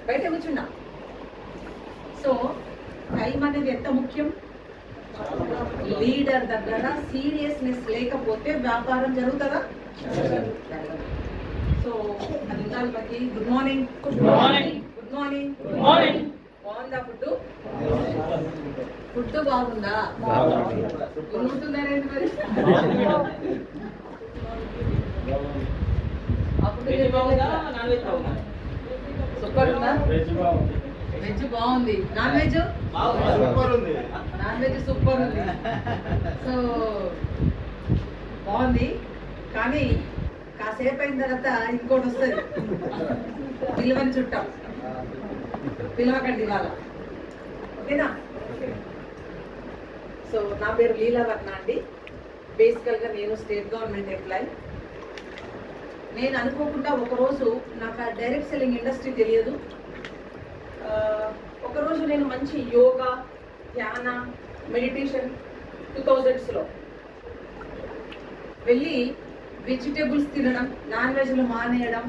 బయట కూర్చున్నా. So time అనేది ఎంత ముఖ్యం. లీడర్ దగ్గర సీరియస్నెస్ లేకపోతే వ్యాపారం జరుగుతుందా? సో అది ఉండాలి. బట్టి good morning. Good morning. Good morning. Good morning. బాగుందా ఫుడ్? ఫుడ్ బాగుందా? ఉంటుందనేది మరి సూపర్ ఉందా? వెజ్ బాగుంది. నాన్ వెజ్ సూపర్ ఉంది. నాన్ వెజ్ సూపర్ ఉంది. సో బాగుంది. కానీ కాసేపు అయిన తర్వాత ఇంకోటి వస్తుంది, పిలవని చుట్టాం. పిలవకండి ఇవాళ, ఓకేనా? సో నా పేరు లీలావర్ణ అండి. బేసికల్గా నేను స్టేట్ గవర్నమెంట్ ఎంప్లాయీ. నేను అనుకోకుండా ఒకరోజు నాకు ఆ డైరెక్ట్ సెల్లింగ్ ఇండస్ట్రీ తెలియదు. ఒకరోజు నేను మంచి యోగా, ధ్యాన, మెడిటేషన్ 2000s వెళ్ళి వెజిటేబుల్స్ తినడం, నాన్ వెజ్లు మానేయడం,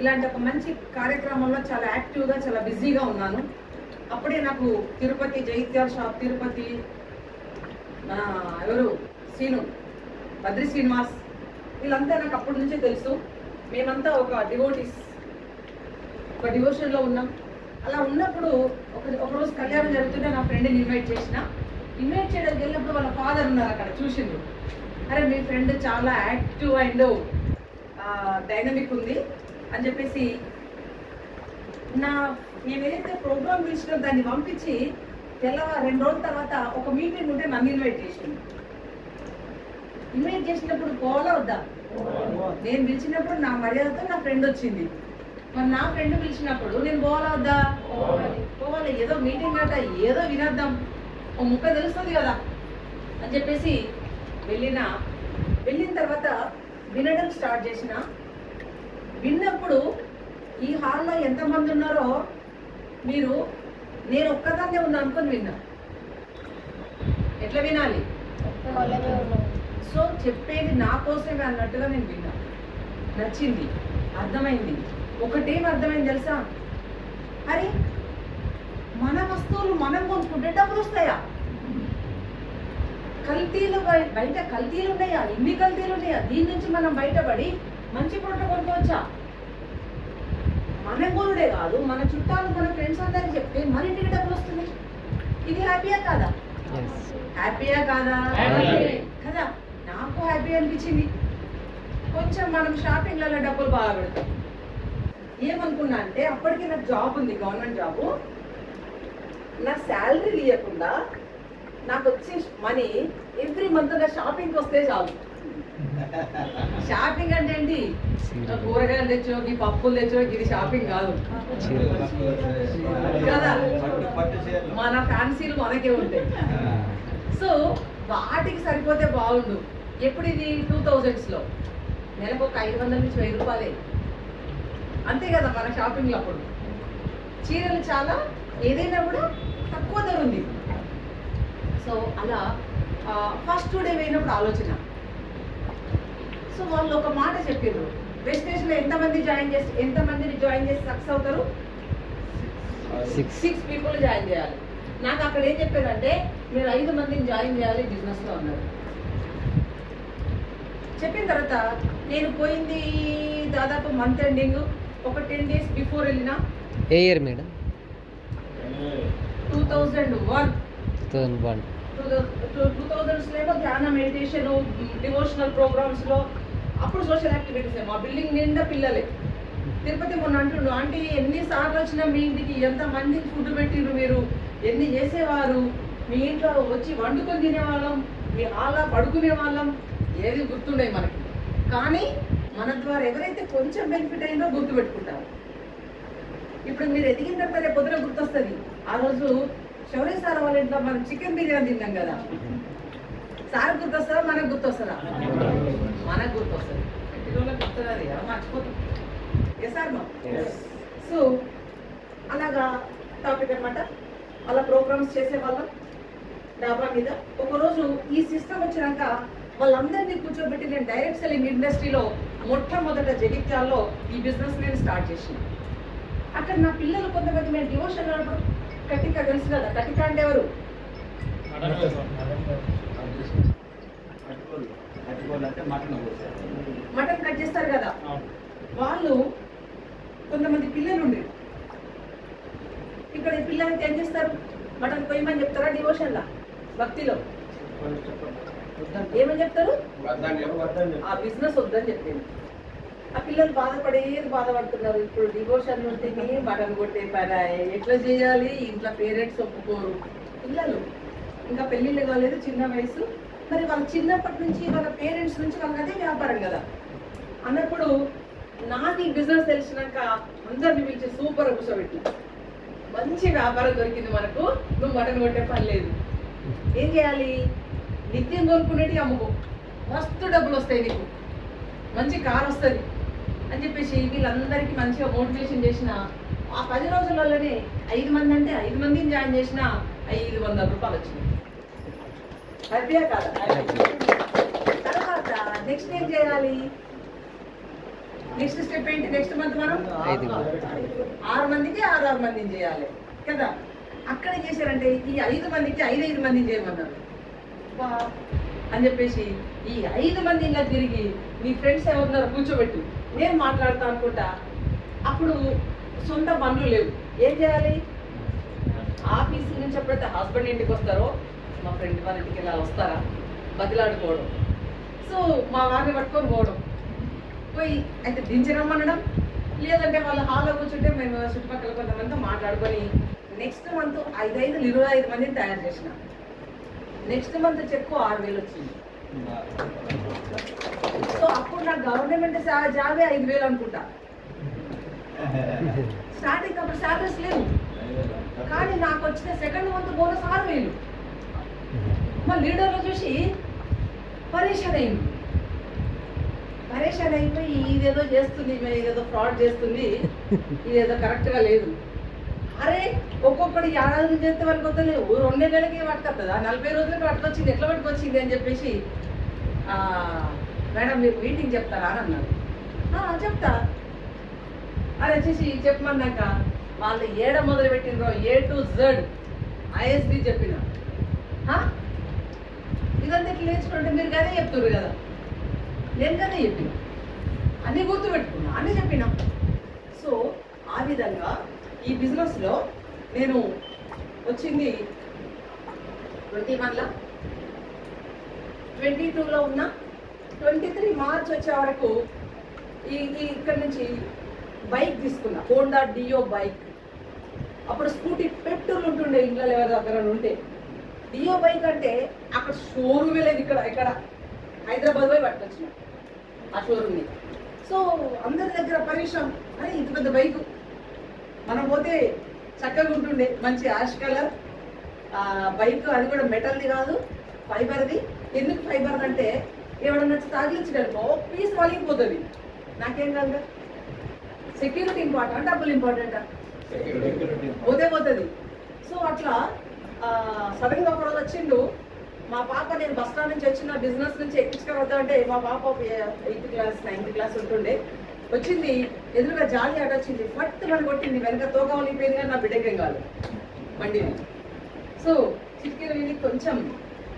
ఇలాంటి ఒక మంచి కార్యక్రమంలో చాలా యాక్టివ్గా చాలా బిజీగా ఉన్నాను. అప్పుడే నాకు తిరుపతి, జైత్యాల షాప్ తిరుపతి, ఎవరు శ్రీను, బద్రి శ్రీనివాస్, వీళ్ళంతా నాకు అప్పటి నుంచే తెలుసు. మేమంతా ఒక డివోషన్లో ఉన్నాం. అలా ఉన్నప్పుడు ఒకరోజు కళ్యాణం జరుగుతుంటే నా ఫ్రెండ్ని ఇన్వైట్ చేయడానికి వెళ్ళినప్పుడు వాళ్ళ ఫాదర్ ఉన్నారు అక్కడ. చూసిండు, అరే మీ ఫ్రెండ్ చాలా యాక్టివ్ అండ్ డైనమిక్ ఉంది అని చెప్పేసి నేను ఏదైతే ప్రోగ్రామ్ పిలిచినా దాన్ని పంపించి 2 రోజుల తర్వాత ఒక మీటింగ్ ఉంటే నన్ను ఇన్వైట్ చేసినప్పుడు పోవాలా వద్దా? నేను పిలిచినప్పుడు నా మర్యాదతో నా ఫ్రెండ్ వచ్చింది. మరి నా ఫ్రెండ్ పిలిచినప్పుడు నేను పోవాలా వద్దా? పోవాలి. ఏదో మీటింగ్ అట, ఏదో వినద్దాం, ఓ ముక్క తెలుస్తుంది కదా అని చెప్పేసి వెళ్ళిన తర్వాత వినడం స్టార్ట్ చేసిన. విన్నప్పుడు ఈ హాల్లో ఎంతమంది ఉన్నారో మీరు, నేను ఒక్కదాన్నే ఉన్నా అనుకొని విన్నా. ఎట్లా వినాలి? సో చెప్పేది నా కోసమే అన్నట్టుగా నేను విన్నా. నచ్చింది, అర్థమైంది. ఒకటేం అర్థమైంది తెలుసా? అరే మన వస్తువులు మనం కొనుక్కుంటే డబ్బులు వస్తాయా? కల్తీలు బయట కల్తీలు ఉన్నాయా? ఇన్ని కల్తీలు ఉన్నాయా? దీని నుంచి మనం బయటపడి మంచి ప్రోడక్ట్ కొనుక్కోవచ్చా? మన కొనుడే కాదు, మన చుట్టాలు, మన ఫ్రెండ్స్ అందరికి చెప్తే మన ఇంటికి డబ్బులు వస్తుంది. ఇది హ్యాపీయా కాదా? హ్యాపీయా కాదా? కదా. నాకు హ్యాపీ అనిపించింది. కొంచెం మనం షాపింగ్లలో డబ్బులు బాగా పెడతాం. ఏమనుకున్నా అంటే అప్పటికి నాకు జాబ్ ఉంది, గవర్నమెంట్ జాబు. నా శాలరీ ఇవ్వకుండా నాకు వచ్చే మనీ ఎవ్రీ మంత్ నా షాపింగ్కి వస్తే చాలు. షాపింగ్ అంటే ఏంటి? కూరగాయలు తెచ్చో, ఈ పప్పులు తెచ్చో, ఇది షాపింగ్ కాదు కదా. మన ఫ్యాన్సీలు మనకే ఉంటాయి. సో వాటికి సరిపోతే బాగుండు. ఎప్పుడు ఇది 2000s నెలకు ఒక 500 నుంచి 1000 రూపాయలే అంతే కదా మన షాపింగ్లో. అప్పుడు చీరలు చాలా ఏదైనా కూడా తక్కువ ధర ఉంది. సో అలా ఫస్ట్ డే పోయినప్పుడు ఆలోచన. సో వాళ్ళు ఒక మాట చెప్పారు, వెస్టేజ్లో ఎంతమందిని జాయిన్ చేసి సక్సెస్ అవుతారు? 6 people జాయిన్ చేయాలి. నాకు అక్కడ ఏం చెప్పారంటే మీరు 5 మందిని జాయిన్ చేయాలి బిజినెస్లో అన్నారు. చెప్పిన తర్వాత నేను పోయింది దాదాపు మంత్ ఎండింగ్, ఒక 10 days బిఫోర్ వెళ్ళిన. ఏ ఇయర్ మేడం? 2001. 2000 ధ్యాన, మెడిటేషన్, డివోషనల్ ప్రోగ్రామ్స్ లో అప్పుడు సోషల్ యాక్టివిటీస్. మా బిల్డింగ్ నిండా పిల్లలే. తిరుపతి మొన్న అంటుండు, ఆంటీ ఎన్నిసార్లు వచ్చినా మీ ఇంటికి ఎంతమందికి ఫుడ్ పెట్టిరు, మీరు ఎన్ని చేసేవారు, మీ ఇంట్లో వచ్చి వండుకొని తినేవాళ్ళం, మీ హాల్లో పడుకునే వాళ్ళం, ఏది గుర్తుండే మనకి. కానీ మన ద్వారా ఎవరైతే కొంచెం బెనిఫిట్ అయిందో గుర్తుపెట్టుకుంటారు. ఇప్పుడు మీరు ఎదిగిన తర్వాత రేపు పొద్దున గుర్తొస్తుంది. ఆ రోజు శౌర్య సార్ వాళ్ళ ఇంట్లో మనం చికెన్ బిర్యానీ తిన్నాం కదా. సార్ గుర్తొస్తుందా? మనకు గుర్తొస్తుందా? మనకు గుర్తొస్తుంది. గుర్తుంది, అది మర్చిపోతాం. Yes sir no. సో అలాగా టాపిక్ అనమాట. అలా ప్రోగ్రామ్స్ చేసేవాళ్ళం డాబా మీద. ఒకరోజు ఈ సిస్టమ్ వచ్చినాక వాళ్ళందరినీ కూర్చోబెట్టి నేను డైరెక్ట్ సెల్లింగ్ ఇండస్ట్రీలో మొట్టమొదట జగిత్యాల్లో ఈ బిజినెస్ నేను స్టార్ట్ చేసిన. అక్కడ నా పిల్లలు కొంతమంది మేము డివోషన్ కటిక తెలుసు కదా, కటిక అంటే ఎవరు? మటన్ కట్ చేస్తారు కదా, వాళ్ళు కొంతమంది పిల్లలు ఉండే ఇక్కడ. ఈ పిల్లలకి ఏం చేస్తారు? మటన్ కొయ్యమని చెప్తారా డివోషన్లా, భక్తిలో ఏమని చెప్తారు? ఆ బిజినెస్ వద్దని చెప్పింది. ఆ పిల్లలు బాధపడుతున్నారు. ఇప్పుడు డివోషన్ ఉంటేనే మటన్ కొట్టే పని ఎట్లా చేయాలి? ఇంట్లో పేరెంట్స్ ఒప్పుకోరు. పిల్లలు ఇంకా పెళ్ళిళ్ళు కాలేదు, చిన్న వయసు. మరి వాళ్ళ చిన్నప్పటి నుంచి వాళ్ళ పేరెంట్స్ నుంచి వాళ్ళకి అదే వ్యాపారం కదా అన్నప్పుడు, నాకు ఈ బిజినెస్ తెలిసినాక అందరిని పిలిచి సూపర్ కూర్చోబెట్టి మంచి వ్యాపారం దొరికింది మనకు, నువ్వు మటన్ కొట్టే పని లేదు. ఏం చేయాలి? నిత్యం కొనుక్కునేటి అమ్ముకో, మస్తు డబ్బులు వస్తాయి నీకు, మంచి కార్ వస్తుంది అని చెప్పేసి వీళ్ళందరికీ మంచిగా మోటివేషన్ చేసిన ఆ 10 రోజులలోనే 5 మంది అంటే 5 మందిని జాయిన్ చేసిన 500 రూపాయలు వచ్చింది. హ్యాపీయా కాదా? తర్వాత నెక్స్ట్ ఏం చేయాలి? నెక్స్ట్ స్టెప్ ఏంటి? నెక్స్ట్ మంత్ మనం 6 మందికి 6 మందిని చేయాలి కదా. అక్కడ చేశారంటే ఈ 5 మందికి 5 మందిని చేయమన్నారు అని చెప్పేసి ఈ 5 మంది ఇలా తిరిగి మీ ఫ్రెండ్స్ ఎవరున్నారు కూర్చోబెట్టి నేను మాట్లాడతా అనుకుంటా. అప్పుడు సొంత పనులు లేవు, ఏం చేయాలి? ఆఫీస్ నుంచి ఎప్పుడైతే హస్బెండ్ ఇంటికి వస్తారో మా ఫ్రెండ్ వాళ్ళ ఇంటికి ఇలా వస్తారా బతిలాడుకోవడం. సో మా వారిని పట్టుకొని పోవడం, పోయి అయితే దించరమ్మనడం, లేదంటే వాళ్ళ హాల్లో కూర్చుంటే మేము చుట్టుపక్కల కొంతమందితో మాట్లాడుకొని నెక్స్ట్ మంత్ 25 మందిని తయారు చేసిన. నెక్స్ట్ మంత్ చెక్కు 6000 వచ్చింది. సో అప్పుడు నాకు గవర్నమెంట్ జాబే 5000 అనుకుంటా. స్టార్టింగ్ అప్పుడు శాలరీస్ లేవు, కానీ నాకు వచ్చిన సెకండ్ మంత్ బోనస్ 6000. మా లీడర్లు చూసి పరేషాన్ అయిపోయి ఇదేదో చేస్తుంది, ఇదేదో ఫ్రాడ్ చేస్తుంది, ఇదేదో కరెక్ట్గా లేదు. అరే ఒక్కొక్కటి ఏడాది చేస్తే వాళ్ళకి వద్దలేవు, 2 నెలలకి పట్టుకొస్తుందా, 40 రోజులకి పట్టుకొచ్చింది, ఎట్లా పట్టుకొచ్చింది అని చెప్పేసి మేడం మీరు మీటింగ్ చెప్తారా అని అన్నారు. చెప్తా అది వచ్చేసి చెప్పమన్నాక వాళ్ళు ఏడ మొదలు పెట్టినరో A to Z ISD చెప్పిన. ఇదంతా ఇట్లా నేర్చుకుంటే మీరు కదే చెప్తున్నారు కదా, నేను కదే చెప్పిన, అన్నీ గుర్తుపెట్టుకున్నా, అన్నీ చెప్పిన. సో ఆ విధంగా ఈ బిజినెస్లో నేను వచ్చింది 21లో, 22లో ఉన్న 23 మార్చ్ వచ్చే వరకు ఇక్కడ నుంచి బైక్ తీసుకున్నా, హోండా డియో బైక్. అప్పుడు స్కూటీ పెట్రోల్ ఉంటుండే ఇంట్లో ఎవరి దగ్గర ఉంటే. డియో బైక్ అంటే అక్కడ షోరూమే లేదు, ఇక్కడ హైదరాబాద్ పోయి పట్టుకొచ్చిన ఆ షోరూమ్ని. సో అందరి దగ్గర పరేషాన్, అరే ఇంత పెద్ద బైకు మనం పోతే చక్కగా ఉంటుండే, మంచి యాష్ కలర్ బైక్, అది కూడా మెటల్ది కాదు ఫైబర్ది. ఎందుకు ఫైబర్ అంటే ఎవడన్నా తాగిలించడానికి పీస్ వలిగిపోతుంది. నాకేం కాదు, సెక్యూరిటీ ఇంపార్టెంట్, డబ్బులు ఇంపార్టెంట్, పోతుంది. సో అట్లా సడన్గా ఒకరోజు వచ్చిండు మా పాప. నేను బస్ స్టాండ్ నుంచి వచ్చిన బిజినెస్ నుంచి ఎక్కించుకొని అంటే మా పాప 8th క్లాస్ 9th క్లాస్ ఉంటుండే. వచ్చింది ఎదురుగా జాలి ఆట వచ్చింది, ఫట్ మనం కొట్టింది, వెనక తోక వలిగిపోయింది, కానీ నా బిడ్డకేం కాదు బండిని. సో చిటికెన వెళ్ళి కొంచెం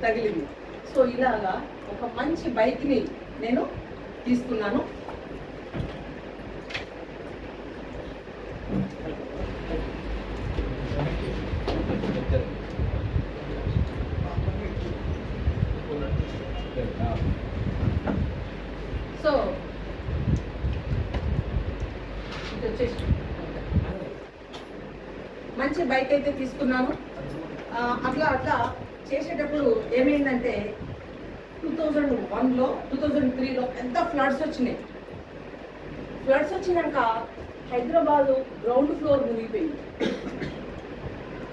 తగిలింది. సో ఇలాగా ఒక మంచి బైక్ని నేను తీసుకున్నాను. సో వచ్చేసి మంచి బైక్ అయితే తీసుకున్నాను. అట్లా చేసేటప్పుడు ఏమైందంటే 2001లో 2003లో పెద్ద ఫ్లడ్స్ వచ్చినాయి. ఫ్లడ్స్ వచ్చినాక హైదరాబాదు గ్రౌండ్ ఫ్లోర్ మునిగిపోయింది.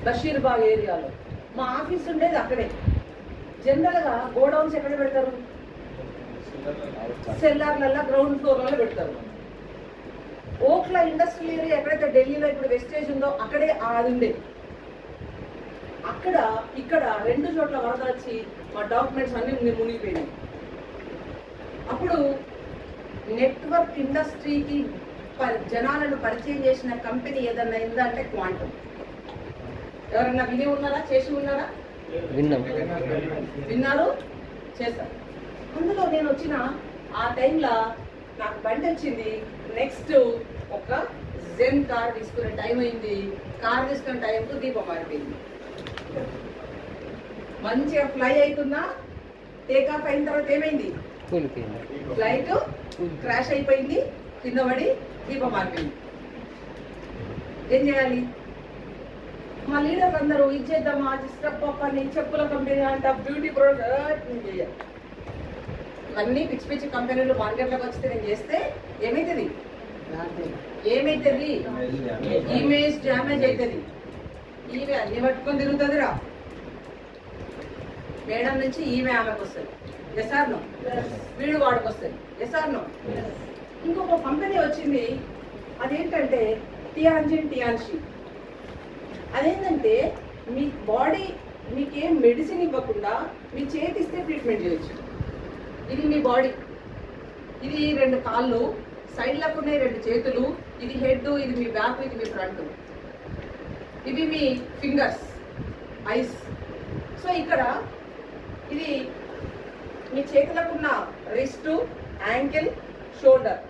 బషీర్బాగ్ ఏరియాలో మా ఆఫీస్ ఉండేది అక్కడే. జనరల్గా గోడౌన్స్ ఎక్కడ పెడతారు? సెల్లార్లలో గ్రౌండ్ ఫ్లోర్లలో పెడతారు. ఓక్లా ఇండస్ట్రియల్ ఏరియా ఎక్కడైతే ఢిల్లీలో ఇప్పుడు వెస్టేజ్ ఉందో అక్కడే అది ఉండేది. ఇక్కడ 2 చోట్ల వరద వచ్చి మా డాక్యుమెంట్స్ అన్ని మునిగిపోయినాయి. అప్పుడు నెట్వర్క్ ఇండస్ట్రీకి జనాలను పరిచయం చేసిన కంపెనీ ఏదన్నా ఉందా అంటే క్వాంటమ్. ఎవరన్నా విని ఉన్నారా, చేసి ఉన్నారా? విన్నారు, చేశారు. అందులో నేను వచ్చిన ఆ టైంలో నాకు బండి వచ్చింది. నెక్స్ట్ ఒక జెన్ కార్ తీసుకునే టైం అయింది. కార్ తీసుకునే టైంకు దీపం మారిపోయింది. మంచిగా ఫ్లై అవుతున్నా, టేక్ ఆఫ్ అయిన తర్వాత ఏమైంది? ఫ్లైట్ క్రాష్ అయిపోయింది, కింద పడి దీపం మారిపోయింది. ఏం చేయాలి? మా లీడర్లు అందరూ ఇచ్చేద్దామా, స్టెప్ అప్ అని, చెప్పుల కంపెనీ అంట, బ్యూటీ ప్రోడక్ట్ చేయాలి. ఇవన్నీ పిచ్చి పిచ్చి కంపెనీలు మార్కెట్లోకి వస్తే నేను చేస్తే ఏమైతుంది? ఇమేజ్ డ్యామేజ్ అవుతుంది. ఈమె అన్ని పట్టుకొని తిరుగుతుందిరా. మేడం నుంచి ఈమె ఆమెకు వస్తుంది, ఎస్ ఆర్ నో? వీడు వాడికి వస్తుంది, ఎస్ ఆర్ నో? ఇంకొక కంపెనీ వచ్చింది, అదేంటంటే టియాన్షి. అదేంటంటే మీ బాడీ మీకేం మెడిసిన్ ఇవ్వకుండా మీ చేతిస్తే ట్రీట్మెంట్ చేయొచ్చు. ఇది మీ బాడీ, ఇది 2 కాళ్ళు, సైడ్లకు ఉన్నాయి 2 చేతులు, ఇది హెడ్, ఇది మీ బ్యాక్, ఇది మీ ఫ్రంట్, ఇవి మీ ఫింగర్స్, ఐస్. సో ఇక్కడ ఇది మీ చేతులకున్న రిస్ట్, యాంకిల్, షోల్డర్.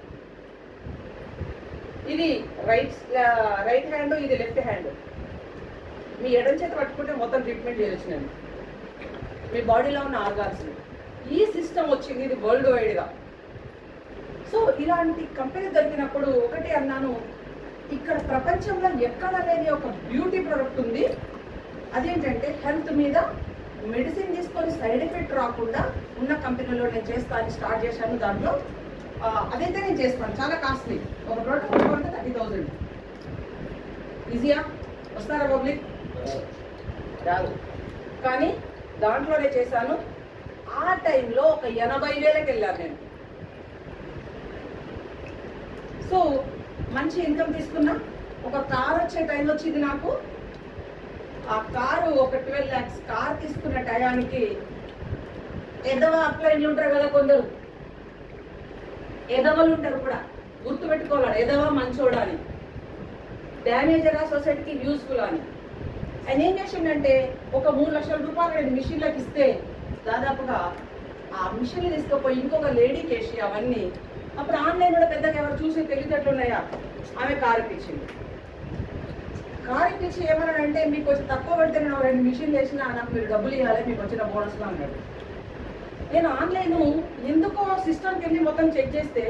ఇది రైట్ హ్యాండ్, ఇది లెఫ్ట్ హ్యాండ్. మీ ఎడం చేత పట్టుకుంటే మొత్తం ట్రీట్మెంట్ చేయొచ్చు నేను, మీ బాడీలో ఉన్న ఆర్గాన్స్. ఈ సిస్టమ్ వచ్చింది, ఇది వరల్డ్ వైడ్గా. సో ఇలాంటి కంపెనీ దొరికినప్పుడు ఒకటి అన్నాను, ఇక్కడ ప్రపంచంలో ఎక్కడ లేని ఒక బ్యూటీ ప్రోడక్ట్ ఉంది. అదేంటంటే హెల్త్ మీద మెడిసిన్ తీసుకొని సైడ్ ఎఫెక్ట్ రాకుండా ఉన్న కంపెనీలో నేను చేస్తాను స్టార్ట్ చేశాను. దాంట్లో అదైతే నేను చేస్తాను, చాలా కాస్ట్లీ. ఒక ప్రోడక్ట్ 30,000. ఈజీయా? వస్తారా పబ్లిక్? రాదు. కానీ దాంట్లోనే చేశాను. ఆ టైంలో ఒక 80,000కి వెళ్ళాను నేను. సో మంచి ఇన్కమ్ తీసుకున్నా. ఒక కార్ వచ్చే టైం వచ్చింది నాకు. ఆ కారు ఒక 12 lakhs కార్ తీసుకున్న టయానికి ఎదవా అప్లైన్లు ఉంటారు కదా, కొందరు ఎదవలు ఉంటారు కూడా, గుర్తుపెట్టుకోవాలి. ఎదవా మంచోడా అని, డ్యామేజరా సొసైటీకి యూస్ఫుల్ అని. ఆయన ఏం చేసిండంటే ఒక 3 లక్షల రూపాయలు నేను మిషన్లకు ఇస్తే దాదాపుగా ఆ మిషన్లు తీసుకుపోయి ఇంకొక లేడీకి వేసి అవన్నీ. అప్పుడు ఆన్లైన్ కూడా పెద్దగా ఎవరు చూసి తెలియదట్లున్నాయా, ఆమె కారు ఇప్పించింది. కారు ఇప్పించి ఏమన్నాడంటే మీకు కొంచెం తక్కువ పడితే నేను 2 మిషన్లు వేసినా నాకు మీరు డబ్బులు ఇవ్వాలి, మీకు వచ్చిన బోనస్లో అన్నాడు. నేను ఆన్లైన్ ఎందుకో సిస్టమ్కి వెళ్ళి మొత్తం చెక్ చేస్తే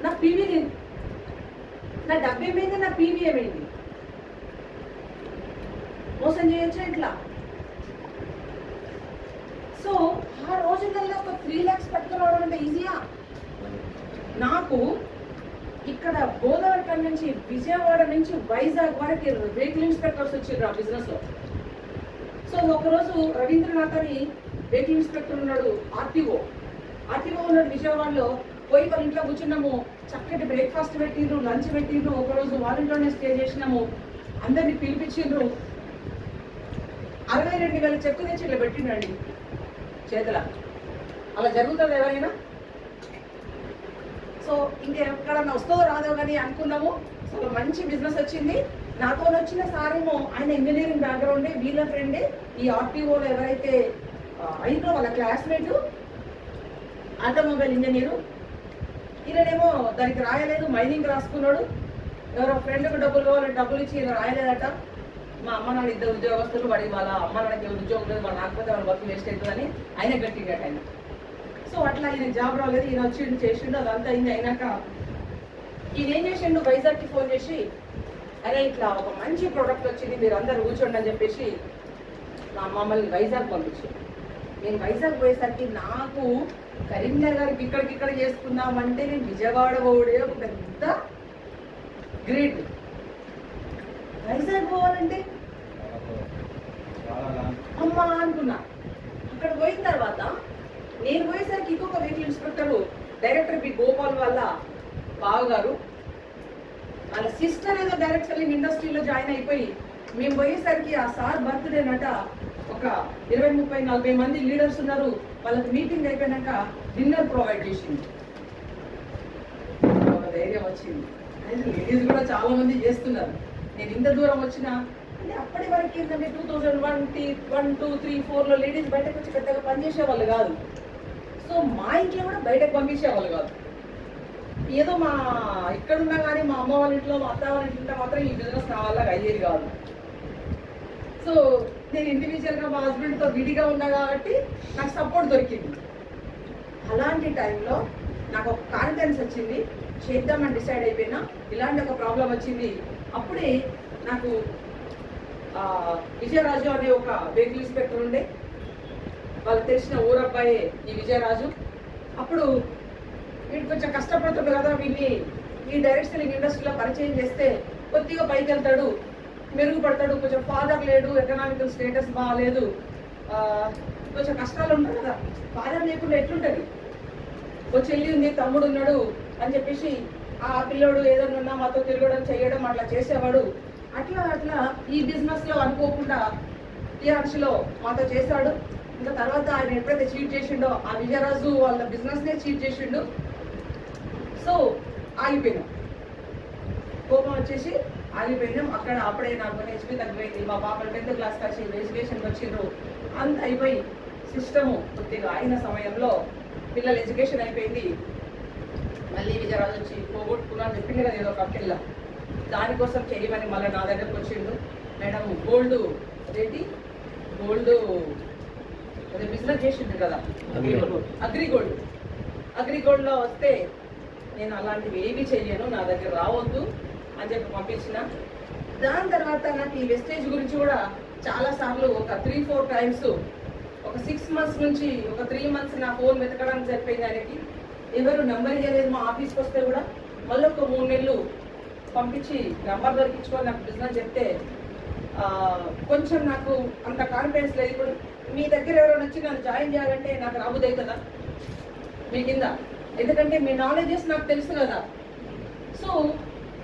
నా పీవీ లేదు, నా డబ్బు ఏమైంది, నా పీవీ ఏమైంది. మోసం చేయొచ్చు ఇట్లా. సో ఆ రోజులలో ఒక 3 lakhs పెట్టుకోవడం అంటే ఈజీయా? నాకు ఇక్కడ గోదావరి నుంచి విజయవాడ నుంచి వైజాగ్ వరకు వెహికల్ ఇన్స్పెక్టర్స్ వచ్చారు ఆ బిజినెస్ లో. సో ఒకరోజు రవీంద్రనాథ్ అని వెహికల్ ఇన్స్పెక్టర్ ఉన్నాడు, ఆర్టీఓ ఉన్నాడు విజయవాడలో. పోయి వాళ్ళ ఇంట్లో కూర్చున్నాము, చక్కటి బ్రేక్ఫాస్ట్ పెట్టిండ్రు, లంచ్ పెట్టిండ్రు. ఒకరోజు వాళ్ళ ఇంట్లోనే స్టే చేసినాము. అందరినీ పిలిపించిండ్రు. 62,000 చెక్కు తెచ్చి ఇలా పెట్టిండండి చేతుల. అలా జరుగుతుంది ఎవరైనా? సో ఇంకెక్కడన్నా వస్తుందో రాదో కానీ అనుకున్నాము. సో మంచి బిజినెస్ వచ్చింది. నాతో వచ్చిన సారేమో ఆయన ఇంజనీరింగ్ బ్యాక్గ్రౌండే, వీళ్ళ ఫ్రెండే. ఈ ఆర్టీఓలో ఎవరైతే అయినో వాళ్ళ క్లాస్మేట్, ఆటోమొబైల్ ఇంజనీరు. ఈయనేమో దానికి రాయలేదు, మైనింగ్ రాసుకున్నాడు. ఎవరో ఫ్రెండ్కి డబ్బులు కావాలంటే డబ్బులు ఇచ్చి ఈయన రాయలేదట. మా అమ్మ నాన్న 2 ఉద్యోగస్తులు, వాడి వాళ్ళ అమ్మ నాన్నకి ఉద్యోగం లేదు, వాళ్ళు రాకపోతే వాళ్ళ వర్క్ వేస్ట్ అవుతుందని ఆయన గట్టిగాట ఆయన. సో అట్లా ఆయన జాబ్ రాలేదు, ఈయన వచ్చిండు చేసిండు, అదంతా అయింది. అయినాక ఈయన ఏం చేసిండు, వైజాగ్కి ఫోన్ చేసి అరే ఇట్లా ఒక మంచి ప్రోడక్ట్ వచ్చింది, మీరు అందరు కూర్చోండి అని చెప్పేసి మమ్మల్ని వైజాగ్ పంపించింది. నేను వైజాగ్ పోయేసరికి నాకు కరీంనగర్ గారికి ఇక్కడికిక్కడ చేసుకుందామంటే నేను విజయవాడ పోవడే ఒక పెద్ద గ్రేట్. వైజాగ్ పోవాలంటే అమ్మా అనుకున్నా. అక్కడ పోయిన తర్వాత నేను పోయేసరికి ఇంకొక vehicle inspector director B Gopal వాళ్ళ బావగారు, వాళ్ళ సిస్టర్ ఏదో డైరెక్ట్ సెల్లింగ్ ఇండస్ట్రీలో జాయిన్ అయిపోయి, మేము పోయేసరికి ఆ సార్ బర్త్డే నట ఒక 20, 30, 40 మంది లీడర్స్ ఉన్నారు. వాళ్ళకి మీటింగ్ అయిపోయినాక డిన్నర్ ప్రొవైడ్ చేసింది. ఒక ధైర్యం వచ్చింది. లేడీస్ కూడా చాలా మంది చేస్తున్నారు. నేను ఇంత దూరం వచ్చినా అంటే అప్పటి వరకు ఏంటంటే 2001, 2, 3, 4లో లేడీస్ బయటకు వచ్చి పెద్దగా పనిచేసేవాళ్ళు కాదు. సో మా ఇంట్లో కూడా బయటకు పంపించేవాళ్ళు కాదు. ఏదో మా ఇక్కడున్నా కానీ మా అమ్మ వాళ్ళ ఇంట్లో, మా అత్త వాళ్ళ ఇంట్లో మాత్రం ఈ బిజినెస్ నా వల్ల అయ్యేది కాదు. సో నేను ఇండివిజువల్గా మా హస్బెండ్తో విడిగా ఉన్నా కాబట్టి నాకు సపోర్ట్ దొరికింది. అలాంటి టైంలో నాకు ఒక కాన్ఫిడెన్స్ వచ్చింది, చేద్దామని డిసైడ్ అయిపోయినా. ఇలాంటి ఒక ప్రాబ్లం వచ్చింది. అప్పుడే నాకు విజయరాజు అనే ఒక వెహికల్ ఇన్స్పెక్టర్ ఉండే, వాళ్ళకి తెలిసిన ఊరబ్బాయే ఈ విజయరాజు. అప్పుడు వీడు కొంచెం కష్టపడుతుంది కదా, వీడిని ఈ డైరెక్ట్ సెల్లింగ్ ఇండస్ట్రీలో పరిచయం చేస్తే కొద్దిగా పైకి వెళ్తాడు, మెరుగుపడతాడు. కొంచెం ఫాదర్ లేడు, ఎకనామికల్ స్టేటస్ బాగాలేదు, కొంచెం కష్టాలు ఉంటాయి కదా. ఫాదర్ లేకుండా ఎట్లుంటుంది, ఓ చెల్లి ఉంది, తమ్ముడు ఉన్నాడు అని చెప్పేసి ఆ పిల్లోడు ఏదన్నా మాతో తిరగడం చేయడం అట్లా చేసేవాడు. అట్లా అట్లా ఈ బిజినెస్లో అనుకోకుండా టీఆర్సీలో మాతో చేశాడు. ఇంకా తర్వాత ఆయన ఎప్పుడైతే చీట్ చేసిండో ఆ విజయరాజు వాళ్ళ బిజినెస్నే చీట్ చేసిండు. సో ఆగిపోయినాం, కోపం వచ్చేసి ఆగిపోయినాం. అప్పుడే నాకు హెచ్పి తగ్గిపోయింది. మా పాపలు 10th క్లాస్కి వచ్చి ఎడ్యుకేషన్కి వచ్చిండ్రు. అంత అయిపోయి సిస్టము కొద్దిగా అయిన సమయంలో పిల్లల ఎడ్యుకేషన్ అయిపోయింది. మళ్ళీ విజయరాజు వచ్చి పోగొట్టుకున్నా అని చెప్పింది కదా ఏదో కక్కెళ్ళ, దానికోసం చేయమని మళ్ళీ నా దగ్గరకు వచ్చిండు. మేడం గోల్డ్ అదేంటి గోల్డ్ అదే బిజినెస్ చేసిండు కదా, అగ్రిగోల్డ్లో వస్తే నేను అలాంటివి ఏవి చెయ్యను, నా దగ్గర రావద్దు అని చెప్పి పంపించిన. దాని తర్వాత నాకు ఈ వెస్టేజ్ గురించి కూడా చాలాసార్లు ఒక 3-4 టైమ్స్ ఒక 6 months నుంచి ఒక 3 months నా ఫోన్ వెతకడానికి సరిపోయింది. ఆయనకి ఎవరు నెంబర్ ఇవ్వలేదు. మా ఆఫీస్కి వస్తే కూడా మళ్ళీ ఒక 3 నెలలు పంపించి నెంబర్ దొరికించుకొని నాకు బిజినెస్ చెప్తే కొంచెం నాకు అంత కాన్ఫిడెన్స్ లేదు. ఇప్పుడు మీ దగ్గర ఎవరైనా వచ్చి నన్ను జాయిన్ చేయాలంటే నాకు రాబుదే కదా మీ కింద, ఎందుకంటే మీ నాలెడ్జెస్ నాకు తెలుసు కదా. సో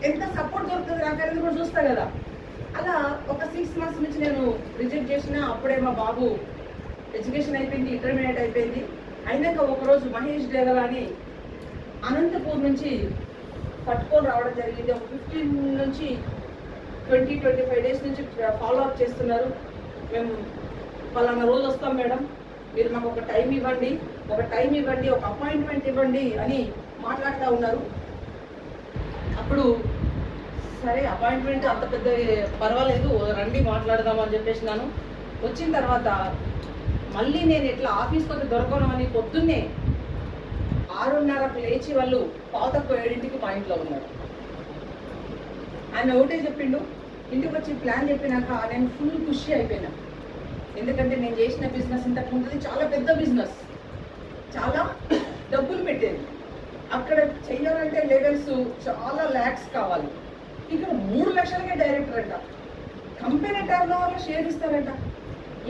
ఎంత సపోర్ట్ దొరుకుతుంది నాకనేది కూడా చూస్తా కదా. అలా ఒక 6 months నుంచి నేను రిజెక్ట్ చేసిన. అప్పుడే మా బాబు ఎడ్యుకేషన్ అయిపోయింది, ఇంటర్మీడియట్ అయిపోయింది. అయినాక ఒకరోజు మహేష్ డేగల్ అని అనంతపూర్ నుంచి పట్టుకొని రావడం జరిగింది. ఒక 15 నుంచి 20-25 days నుంచి ఫాలో అప్ చేస్తున్నారు. మేము పలానా రోజు వస్తాం మేడం, మీరు మాకు ఒక టైం ఇవ్వండి, ఒక అపాయింట్మెంట్ ఇవ్వండి అని మాట్లాడుతూ ఉన్నారు. అప్పుడు సరే అపాయింట్మెంట్ అంత పెద్ద పర్వాలేదు రండి మాట్లాడదామని చెప్పేసినాను. వచ్చిన తర్వాత మళ్ళీ నేను ఎట్లా ఆఫీస్కి వచ్చి దొరకను అని పొద్దున్నే 6:30కు లేచి వాళ్ళు 6:45కి మా ఇంట్లో ఉన్నారు. ఆయన ఒకటే చెప్పిండు. ఇంటికి వచ్చి ప్లాన్ చెప్పినాక నేను ఫుల్ ఖుషి అయిపోయినా. ఎందుకంటే నేను చేసిన బిజినెస్ ఇంతకు ముందు చాలా పెద్ద బిజినెస్, చాలా డబ్బులు పెట్టేది. అక్కడ చెయ్యాలంటే లెవెల్స్ చాలా lakhs కావాలి. ఇక్కడ 3 లక్షలకే డైరెక్టర్ అంట. కంపెనీ టర్నోవర్లో షేర్ ఇస్తారంట.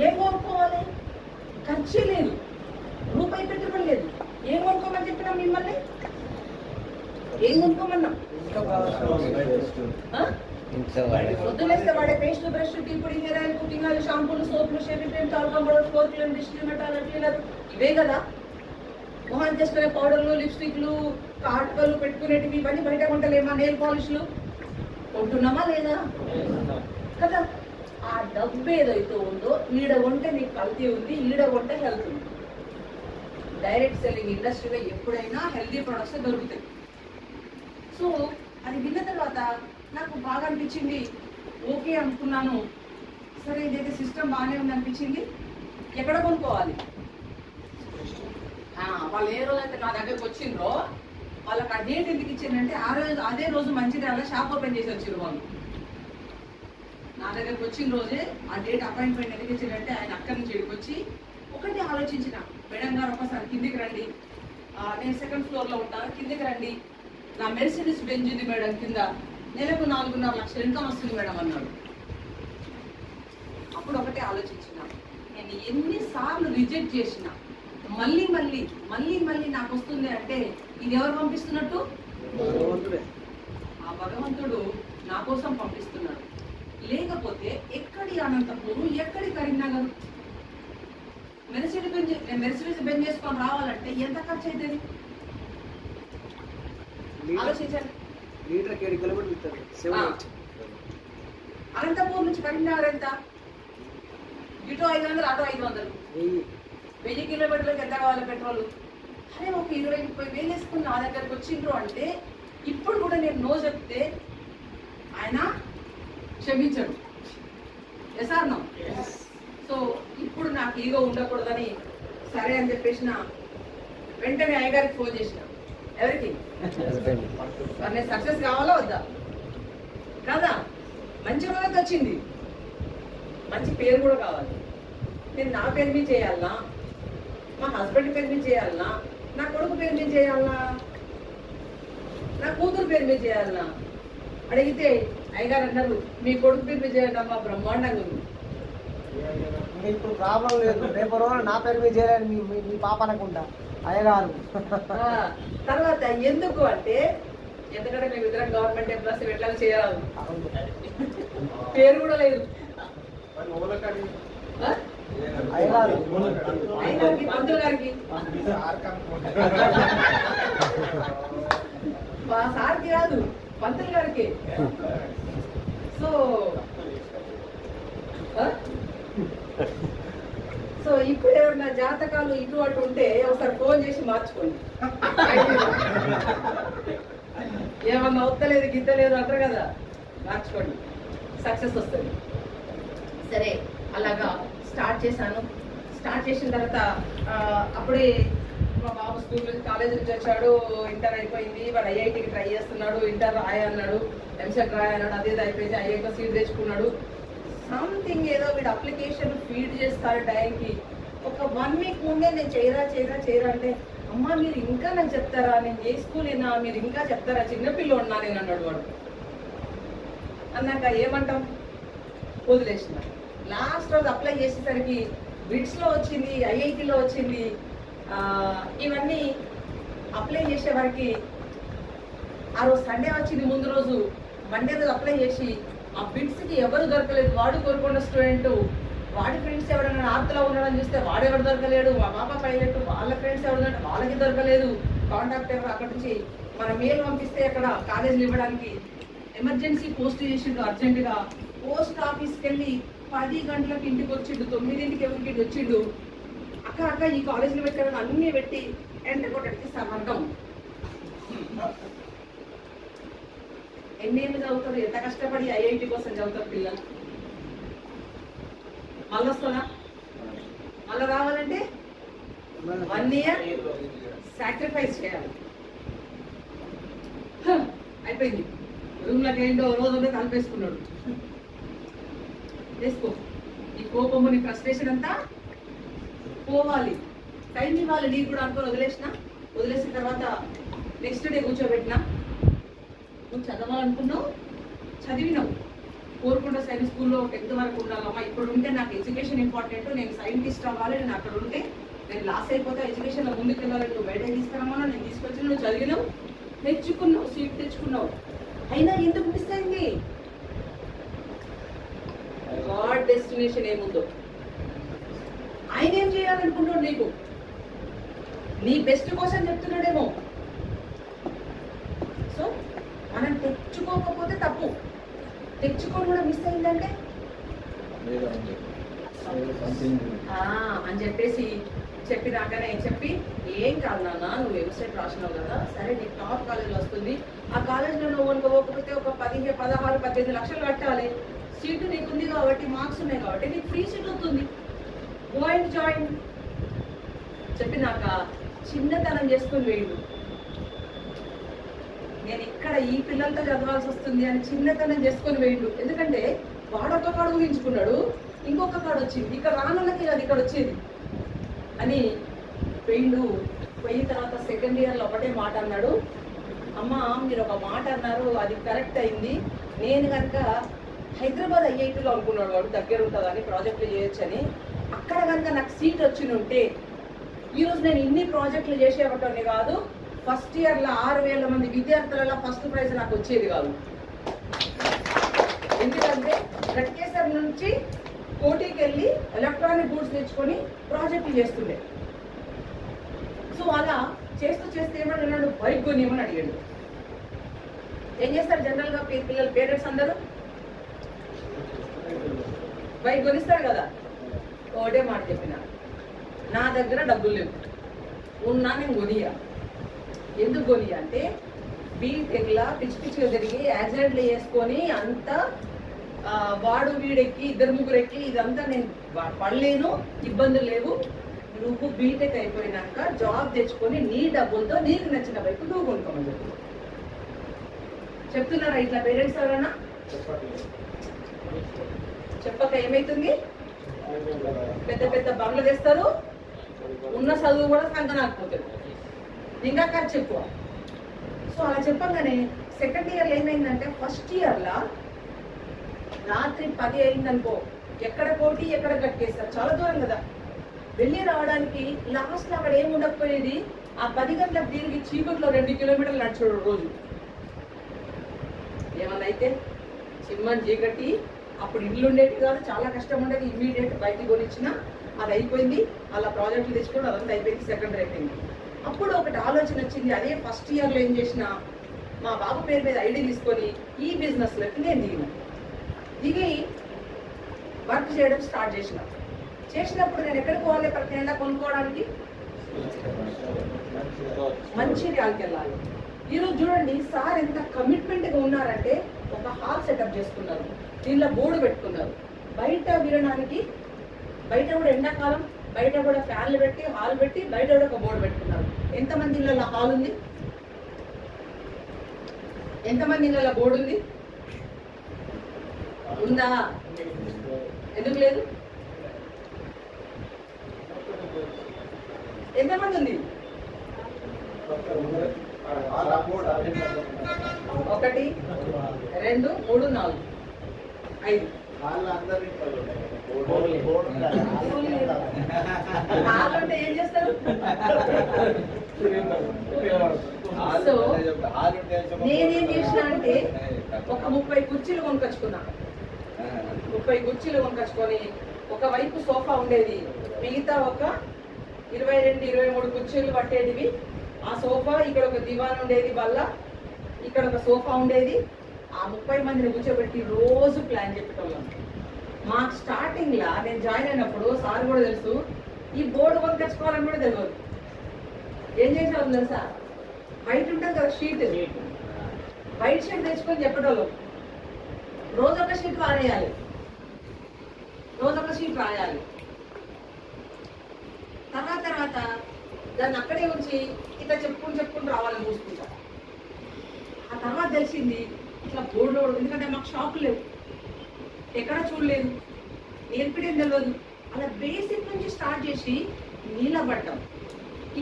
ఏం కొనుక్కోవాలి, ఖర్చే లేదు, రూపాయి పెట్టుబడి లేదు. ఏం కొనుక్కోమని చెప్పినా మిమ్మల్ని, ఏం కొనుక్కోమన్నాం? పొద్దులేస్తే వాడే పేస్ట్, బ్రష్, టీ పొడి, హెయిర్ ఆయిల్, కుకింగ్ ఆయిల్, షాంపూలు, సోపులు, shaving cream, alcohol powder, floor cleaner, dish cleaner, cleaner, ఇవే కదా. మొహాన్ చేసుకునే పౌడర్లు, లిప్స్టిక్లు, కాటుకలు పెట్టుకునేటివి ఇవన్నీ బయట కొంటలేమా? నెయిల్ పాలిష్లు కొంటున్నామా లేదా కదా. ఆ డబ్బు ఏదైతే ఉందో ఈడ కొంటే నీకు కల్తీ ఉంది, ఈడ కొంటే హెల్త్ ఉంది. డైరెక్ట్ సెల్లింగ్ ఇండస్ట్రీలో ఎప్పుడైనా హెల్తీ ప్రొడక్ట్స్ దొరుకుతాయి. సో అది విన్న తర్వాత నాకు బాగా అనిపించింది, ఓకే అనుకున్నాను. సరే ఇదైతే సిస్టమ్ బాగానే ఉంది అనిపించింది. ఎక్కడ కొనుక్కోవాలి? వాళ్ళు ఏ రోజు అయితే నా దగ్గరకు వచ్చిండ్రో వాళ్ళకి ఆ డేట్ ఎందుకు ఇచ్చిందంటే అదే రోజు మంచిర్యాల షాప్ ఓపెన్ చేసి వచ్చిండ్రు వాళ్ళు. నా దగ్గరకు వచ్చిన రోజే ఆ డేట్ అపాయింట్మెంట్ ఎందుకు ఇచ్చిందంటే ఆయన అక్కడి నుంచి ఇక్కడికి వచ్చి ఒకటి ఆలోచించిన, మేడం గారు ఒకసారి కిందికి రండి, నేను 2nd floorలో ఉంటాను, కిందికి రండి, నా మెర్సిడీస్ బెంజ్ ఉంది మేడం కింద, నెలకు 4.5 లక్షలు ఇన్కమ్ వస్తుంది మేడం అన్నాడు. అప్పుడు ఒకటే ఆలోచించిన, నేను ఎన్నిసార్లు రిజెక్ట్ చేసిన మళ్ళీ మళ్ళీ మళ్ళీ మళ్ళీ నాకు వస్తుంది అంటే ఇది ఎవరు పంపిస్తున్నట్టు? ఆ భగవంతుడు నా కోసం పంపిస్తున్నాడు. లేకపోతే ఎక్కడి అనంతపూర్, ఎక్కడి కరీంనగర్, మెర్సిడీస్ బెంజ్ చేసుకొని రావాలంటే ఎంత ఖర్చు అవుతుంది ఆలోచించండి. లీటర్కి 7 కిలోమీటర్లు ఇస్తారు. 7 అనంతపూర్ నుంచి కరీంనగర్ ఎంత? ఇటు 500, అటు 500. 1000 కిలోమీటర్లకు ఎంత కావాలి పెట్రోల్? అరే ఒక 20-30 వేసుకుని నా దగ్గరకు వచ్చిండ్రు అంటే ఇప్పుడు కూడా నేను నో చెప్తే ఆయన క్షమించడు. Yes or no? సో ఇప్పుడు నాకు ఈగో ఉండకూడదని సరే అని చెప్పేసిన వెంటనే అయ్యగారికి ఫోన్ చేసిన. ఎవరికి? నేను సక్సెస్ కావాలా వద్దా? కదా, మంచి రోజు వచ్చింది, మంచి పేరు కూడా కావాలి. నేను నా పేరు మీద చేయాలనా, మా హస్బెండ్ పేరు మీద చేయాలనా, నా కొడుకు పేరు మీద చేయాలనా, నా కూతురు పేరు మీద చేయాలనా అడిగితే అయ్యగారు అన్నారు మీ కొడుకు పేరు మీద చేయండి అమ్మా, బ్రహ్మాండంగా ఉంది. ఇప్పుడు ప్రాబ్లం లేదు, రేపు రోజు నా పేరు మీద చేయాలని మీ పాప అనుకుంటా అయ్యగారు. తర్వాత ఎందుకు అంటే ఎందుకంటే మేము ఇద్దరం గవర్నమెంట్ ఎంప్లాయీస్ ఎట్లా చేయాలి, పేరు కూడా లేదు. అయ్యగారికి పంతులు గారికి సార్కి కాదు, పంతులు గారికి. సో సో ఇప్పుడు ఏమన్నా జాతకాలు ఇటు అటు ఉంటే ఒకసారి ఫోన్ చేసి మార్చుకోండి. ఏమన్నా అవుతలేదు గిద్దలేదు అంటారు కదా, మార్చుకోండి, సక్సెస్ వస్తుంది. సరే అలాగా స్టార్ట్ చేశాను. స్టార్ట్ చేసిన తర్వాత అప్పుడే మా బాబు స్కూల్ నుంచి కాలేజ్ నుంచి వచ్చాడు, ఇంటర్ అయిపోయింది, వాడు ఐఐటికి ట్రై చేస్తున్నాడు. ఇంటర్ రాయన్నాడు, ఎంసెట్ రాయన్నాడు, అదేది అయిపోయింది, ఐఐటి సీట్ తెచ్చుకున్నాడు. సంథింగ్ ఏదో వీడు అప్లికేషన్ ఫీడ్ చేస్తారు టైంకి. ఒక 1 వీక్ ముందే నేను చేయరా అంటే అమ్మ మీరు ఇంకా నాకు చెప్తారా, నేను చేసుకోలేనా, మీరు ఇంకా చెప్తారా, చిన్నపిల్ల ఉన్నా నేను అన్నాడు వాడు. అన్నాక ఏమంటాం, వదిలేసిన. లాస్ట్ రోజు అప్లై చేసేసరికి బిట్స్లో వచ్చింది, ఐఐటిలో వచ్చింది. ఇవన్నీ అప్లై చేసే వరకు ఆ రోజు సండే వచ్చింది, ముందు రోజు మండే రోజు అప్లై చేసి ఆ బిట్స్కి ఎవరు దొరకలేదు. వాడు కోరుకున్న స్టూడెంట్, వాడి ఫ్రెండ్స్ ఎవరైనా నార్త్లో ఉన్నాడని చూస్తే వాడు ఎవరు దొరకలేడు. మా పాప పైలట్, వాళ్ళ ఫ్రెండ్స్ ఎవరుంటే వాళ్ళకి దొరకలేదు. కాంటాక్ట్ ఎవరు అక్కడి నుంచి మన మెయిల్ పంపిస్తే అక్కడ కాలేజీలు ఇవ్వడానికి ఎమర్జెన్సీ పోస్ట్ చేసిండు అర్జెంటుగా. పోస్ట్ ఆఫీస్కి వెళ్ళి 10 గంటలకు ఇంటికి వచ్చిండు, 9ంటికి ఎవరికి వచ్చిండు. అక్క ఈ కాలేజీలో పెట్టాలని అన్నీ పెట్టి ఎండ కొట్టడికి సమర్థం. ఎన్నేళ్ళు చదువుతారు, ఎంత కష్టపడి ఐఐటి కోసం చదువుతారు పిల్లలు. మళ్ళీ వస్తుందా? మళ్ళీ రావాలంటే 1 ఇయర్ సాక్రిఫైస్ చేయాలి. అయిపోయింది. రూమ్లోకి ఏంటో రోజు ఉంటే కలిపేసుకున్నాడు. వేసుకో, ఈ కోపము నీ ఫ్రస్ట్రేషన్ అంతా పోవాలి. టైం ఇవ్వాలి నీకు కూడా అనుకోని వదిలేసిన తర్వాత నెక్స్ట్ డే కూర్చోబెట్టినా. నువ్వు చదవాలనుకున్నావు, చదివినావు, కోరుకుంటా సైన్స్ స్కూల్లో 10th వరకు ఉండాలమ్మా. ఇప్పుడు ఉంటే నాకు ఎడ్యుకేషన్ ఇంపార్టెంట్, నేను సైంటిస్ట్ అవ్వాలి, నేను అక్కడ ఉంటే నేను లాస్ అయిపోతే ఎడ్యుకేషన్లో ముందుకు వెళ్ళాలి. నువ్వు బయట తీసుకురామన్నా నేను తీసుకొచ్చి నువ్వు చదివినావు, తెచ్చుకున్నావు, సీట్ తెచ్చుకున్నావు. అయినా ఎందుకు మిస్ అయింది? గాడ్ డెస్టినేషన్ ఏముందో ఆయన ఏం చేయాలనుకుంటాడు, నీకు నీ బెస్ట్ కోసం చెప్తున్నాడేమో. సో మనం తెచ్చుకోకపోతే తప్పు, తెచ్చుకొని కూడా మిస్ అయిందంటే అని చెప్పేసి చెప్పినాకనే చెప్పి ఏం కాదు నాన్న, నువ్వు వెబ్సైట్ రాసినావు కదా, సరే నీకు టాప్ కాలేజ్ వస్తుంది, ఆ కాలేజ్లో నువ్వు అనుకోకపోతే ఒక 16-18 లక్షలు కట్టాలి. సీటు నీకుంది కాబట్టి, మార్క్స్ ఉన్నాయి కాబట్టి నీకు ఫ్రీ సీట్ అవుతుంది, గో అండ్ జాయిన్ చెప్పినాక చిన్నతనం చేసుకుని వేయండు. నేను ఇక్కడ ఈ పిల్లలతో చదవాల్సి వస్తుంది అని చిన్నతనం చేసుకొని వేయండు. ఎందుకంటే వాడొక్క కాడు ఊహించుకున్నాడు, ఇంకొక కాడు వచ్చింది, ఇక్కడ రానులకి అది ఇక్కడ వచ్చేది అని పోయిండు. పోయిన తర్వాత సెకండ్ ఇయర్లో ఒకటే మాట అన్నాడు, అమ్మ మీరు ఒక మాట అన్నారు అది కరెక్ట్ అయింది, నేను కనుక హైదరాబాద్ ఐఐటీలో అనుకున్నాడు వాడు దగ్గర ఉంటుందని, ప్రాజెక్టులు చేయొచ్చని, అక్కడ కనుక నాకు సీట్ వచ్చి ఉంటే ఈరోజు నేను ఇన్ని ప్రాజెక్టులు చేసేవటోని కాదు, ఫస్ట్ ఇయర్లో 6000 మంది విద్యార్థులలో ఫస్ట్ ప్రైజ్ నాకు వచ్చేది కాదు. ఎందుకంటే గట్కేసర్ నుంచి కోటికి వెళ్ళి ఎలక్ట్రానిక్ గూడ్స్ తెచ్చుకొని ప్రాజెక్టులు చేస్తుండే. సో అలా చేస్తూ ఏమని అన్నాడు, బైక్ కొనియమని అడిగాడు. ఏం చేస్తారు జనరల్గా పిల్లలు పేరెంట్స్ అందరూ బైక్ కొనిస్తారు కదా. ఒకటే మాట చెప్పిన, నా దగ్గర డబ్బులు లేవు, ఉన్నా నేను కొనియా. ఎందుకు కొనియా అంటే బీటెక్లా పిచ్చి పిచ్చిగా తిరిగి యాక్సిడెంట్లు చేసుకొని అంతా వాడు వీడెక్కి ఇద్దరు ముగ్గురు ఎక్కి ఇదంతా నేను పడలేను, ఇబ్బందులు లేవు. నువ్వు బీటెక్ అయిపోయినాక జాబ్ తెచ్చుకొని నీ డబ్బులతో నీకు నచ్చిన బైక్ నువ్వు కొనుక్కోమని చెప్పి చెప్తున్నారా ఇట్లా పేరెంట్స్ ఎవరన్నా? చెప్పక ఏమైతుంది, పెద్ద పెద్ద బంగ్లు తెస్తారు, ఉన్న చదువు కూడా సంకనాకపోతుంది, ఇంకా ఖర్చు ఎక్కువ. సో అలా చెప్పగానే సెకండ్ ఇయర్లో ఏమైందంటే ఫస్ట్ ఇయర్లో రాత్రి 10 అయిందనుకో, ఎక్కడ కోటి ఎక్కడ కట్టేస్తారు, చాలా దూరం కదా వెళ్ళి రావడానికి. లాస్ట్లో అక్కడ ఏమి ఉండకపోయేది, ఆ 10 గంటలకు తిరిగి చీకట్లో 2 కిలోమీటర్లు నడిచాడు రోజు. ఏమన్నా అయితే చిమ్మని చీకటి, అప్పుడు ఇల్లు ఉండేది కాదు, చాలా కష్టం ఉండేది. ఇమ్మీడియట్ బయటికి కొనిచ్చిన అది అయిపోయింది, అలా ప్రాజెక్టులు తెచ్చుకోవడం అదంతా అయిపోయింది, సెకండరీ అయిపోయింది. అప్పుడు ఒకటి ఆలోచన వచ్చింది, అదే ఫస్ట్ ఇయర్లో ఏం చేసిన, మా బాబు పేరు మీద ఐడి తీసుకొని ఈ బిజినెస్లోకి నేను దిగి వర్క్ చేయడం స్టార్ట్ చేసినప్పుడు నేను ఎక్కడికి పోవాలి ప్రతి నెల కొనుక్కోవడానికి? మంచిర్యాలకి వెళ్ళాలి. ఈరోజు చూడండి సార్ ఎంత కమిట్మెంట్గా ఉన్నారంటే, ఒక హాల్ సెటప్ చేసుకున్నారు, దీనిలో బోర్డు పెట్టుకున్నారు, బయట వినడానికి, బయట కూడా ఎండాకాలం బయట కూడా ఫ్యాన్లు పెట్టి హాల్ పెట్టి బయట కూడా ఒక బోర్డు పెట్టుకున్నారు. ఎంతమంది ఇళ్ళలో హాల్ ఉంది? ఎంతమంది ఇళ్ళలో బోర్డు ఉంది? ఉందా? ఎందుకు లేదు? ఎంతమంది ఉంది? 1 2 3 4 5. అంటే ఏం చేస్తారు? సో నేనేం చేసిన అంటే ఒక 30 కుర్చీలు కొనుకొచ్చుకున్నా. 30 కుర్చీలు కొనుకొచ్చుకొని ఒకవైపు సోఫా ఉండేది, మిగతా ఒక 22-23 కుర్చీలు పట్టేటివి. ఆ సోఫా ఇక్కడ ఒక దివాన్ ఉండేది, వల్ల ఇక్కడ ఒక సోఫా ఉండేది. ఆ 30 మందిని కూర్చోబెట్టి రోజు ప్లాన్ చెప్పేటోళ్ళం. మాకు స్టార్టింగ్ లా నేను జాయిన్ అయినప్పుడు సార్ కూడా తెలుసు, ఈ బోర్డు కొనుకొచ్చుకోవాలని కూడా తెలియదు. ఏం చేసేవాళ్ళం తెలుసా, వైట్ ఉంటుంది కదా షీట్, వైట్ షీట్ తెచ్చుకొని చెప్పేటోళ్ళం. రోజు ఒక షీట్ రాయాలి, రోజు ఒక షీట్ రాయాలి. తర్వాత దాన్ని అక్కడే ఉంచి ఇట్లా చెప్పుకుని రావాలని చూసుకుంటా. ఆ తర్వాత తెలిసింది ఇట్లా బోర్డులో, ఎందుకంటే మాకు షాపులు లేవు, ఎక్కడ చూడలేదు, నేర్పిడేం తెలియదు. అలా బేసిక్ నుంచి స్టార్ట్ చేసి నిలబడ్డాం.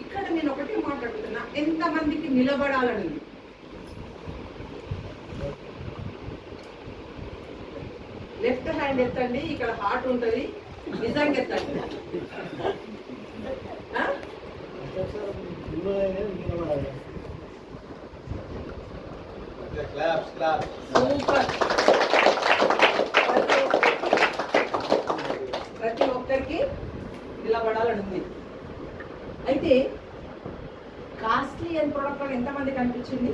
ఇక్కడ నేను ఒకటే మాట్లాడుతున్నా, ఎంతమందికి నిలబడాలని? లెఫ్ట్ హ్యాండ్ ఎత్తండి, ఇక్కడ హార్ట్ ఉంటుంది, నిజంగా ఎత్తండి. సూపర్. ప్రతి ఒక్కరికి నిలబడాలని ఉంది. అయితే కాస్ట్లీ అని ప్రోడక్ట్ ఎంతమందికి అనిపించింది?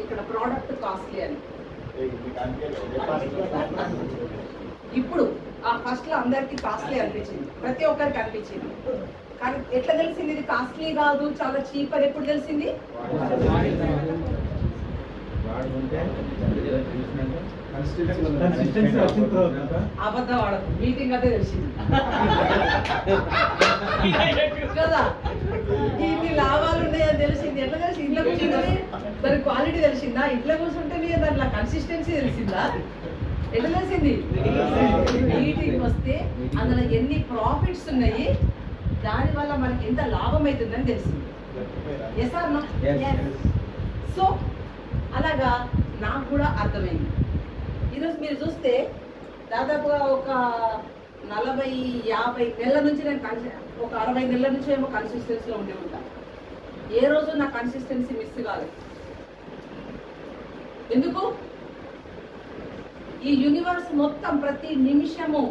ఇక్కడ ప్రోడక్ట్ కాస్ట్లీ అని ఇప్పుడు ఆ ఫస్ట్ లో అందరికి కాస్ట్లీ అనిపించింది, ప్రతి ఒక్కరికి అనిపించింది. కానీ ఎట్లా తెలిసింది ఇది కాస్ట్లీ కాదు, చాలా చీప్ అని ఎప్పుడు తెలిసింది? అబద్ధం వాడదు, మీటింగ్ అయితే తెలిసింది కదా, ఇన్ని లాభాలు ఉన్నాయని తెలిసింది. ఎట్లా తెలిసింది? ఇంట్లో కూర్చుంటే దాని క్వాలిటీ తెలిసిందా? ఇంట్లో కూర్చుంటే దాంట్లో కన్సిస్టెన్సీ తెలిసిందా? ఎట్లా తెలిసింది? మీటింగ్ వస్తే అందులో ఎన్ని ప్రాఫిట్స్ ఉన్నాయి, దానివల్ల మనకి ఎంత లాభం అవుతుందని తెలిసింది. Yes or no? సో అలాగా నాకు కూడా అర్థమైంది. ఈరోజు మీరు చూస్తే దాదాపుగా ఒక 40-50 నెలల నుంచి నేను ఒక 60 నెలల నుంచి ఏమో కన్సిస్టెన్సీలో ఉండి ఉంటాను. ఏ రోజు నా కన్సిస్టెన్సీ మిస్ కాలేదు. ఎందుకు? ఈ యూనివర్స్ మొత్తం ప్రతి నిమిషము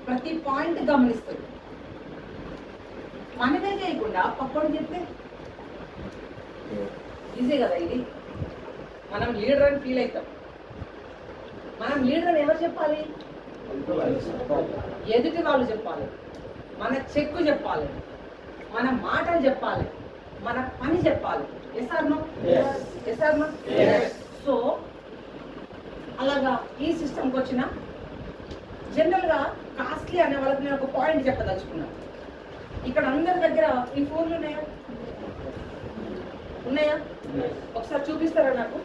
ప్రతి పాయింట్ గమనిస్తుంది. మనమే చేయకుండా పక్కడు చెప్తే ఈజీ కదా ఇది. మనం లీడర్ అని ఫీల్ అవుతాం. మనం లీడర్ అని ఎవరు చెప్పాలి? ఎదుటి వాళ్ళు చెప్పాలి, మన చెక్కు చెప్పాలి, మన మాటలు చెప్పాలి, మన పని చెప్పాలి. Yes or no? Yes or no? So అలాగా ఈ సిస్టమ్కి వచ్చిన జనరల్గా కాస్ట్లీ అనే వాళ్ళకి నేను ఒక పాయింట్ చెప్పదలుచుకున్నాను. ఇక్కడ అందరి దగ్గర ఈ ఫోన్లు ఉన్నాయా? ఉన్నాయా? ఒకసారి చూపిస్తారా నాకు?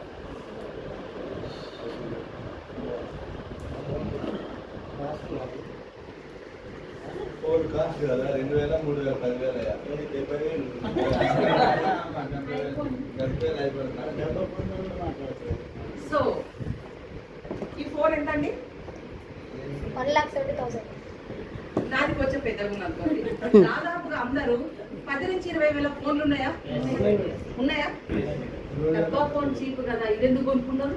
ఫోన్ కాస్ట్ కదా 2000, 3000, 10,000. సో ఈ ఫోన్ ఎంత అండి? 1,70,000. నాది కొంచెం పెద్దగా ఉంది అనుకోండి. దాదాపుగా అందరూ 10 నుంచి 20 వేల ఫోన్లు ఉన్నాయా? ఉన్నాయా? డబ్బా ఫోన్ చీప్ కదా, ఇది ఎందుకు కొనుక్కున్నారు?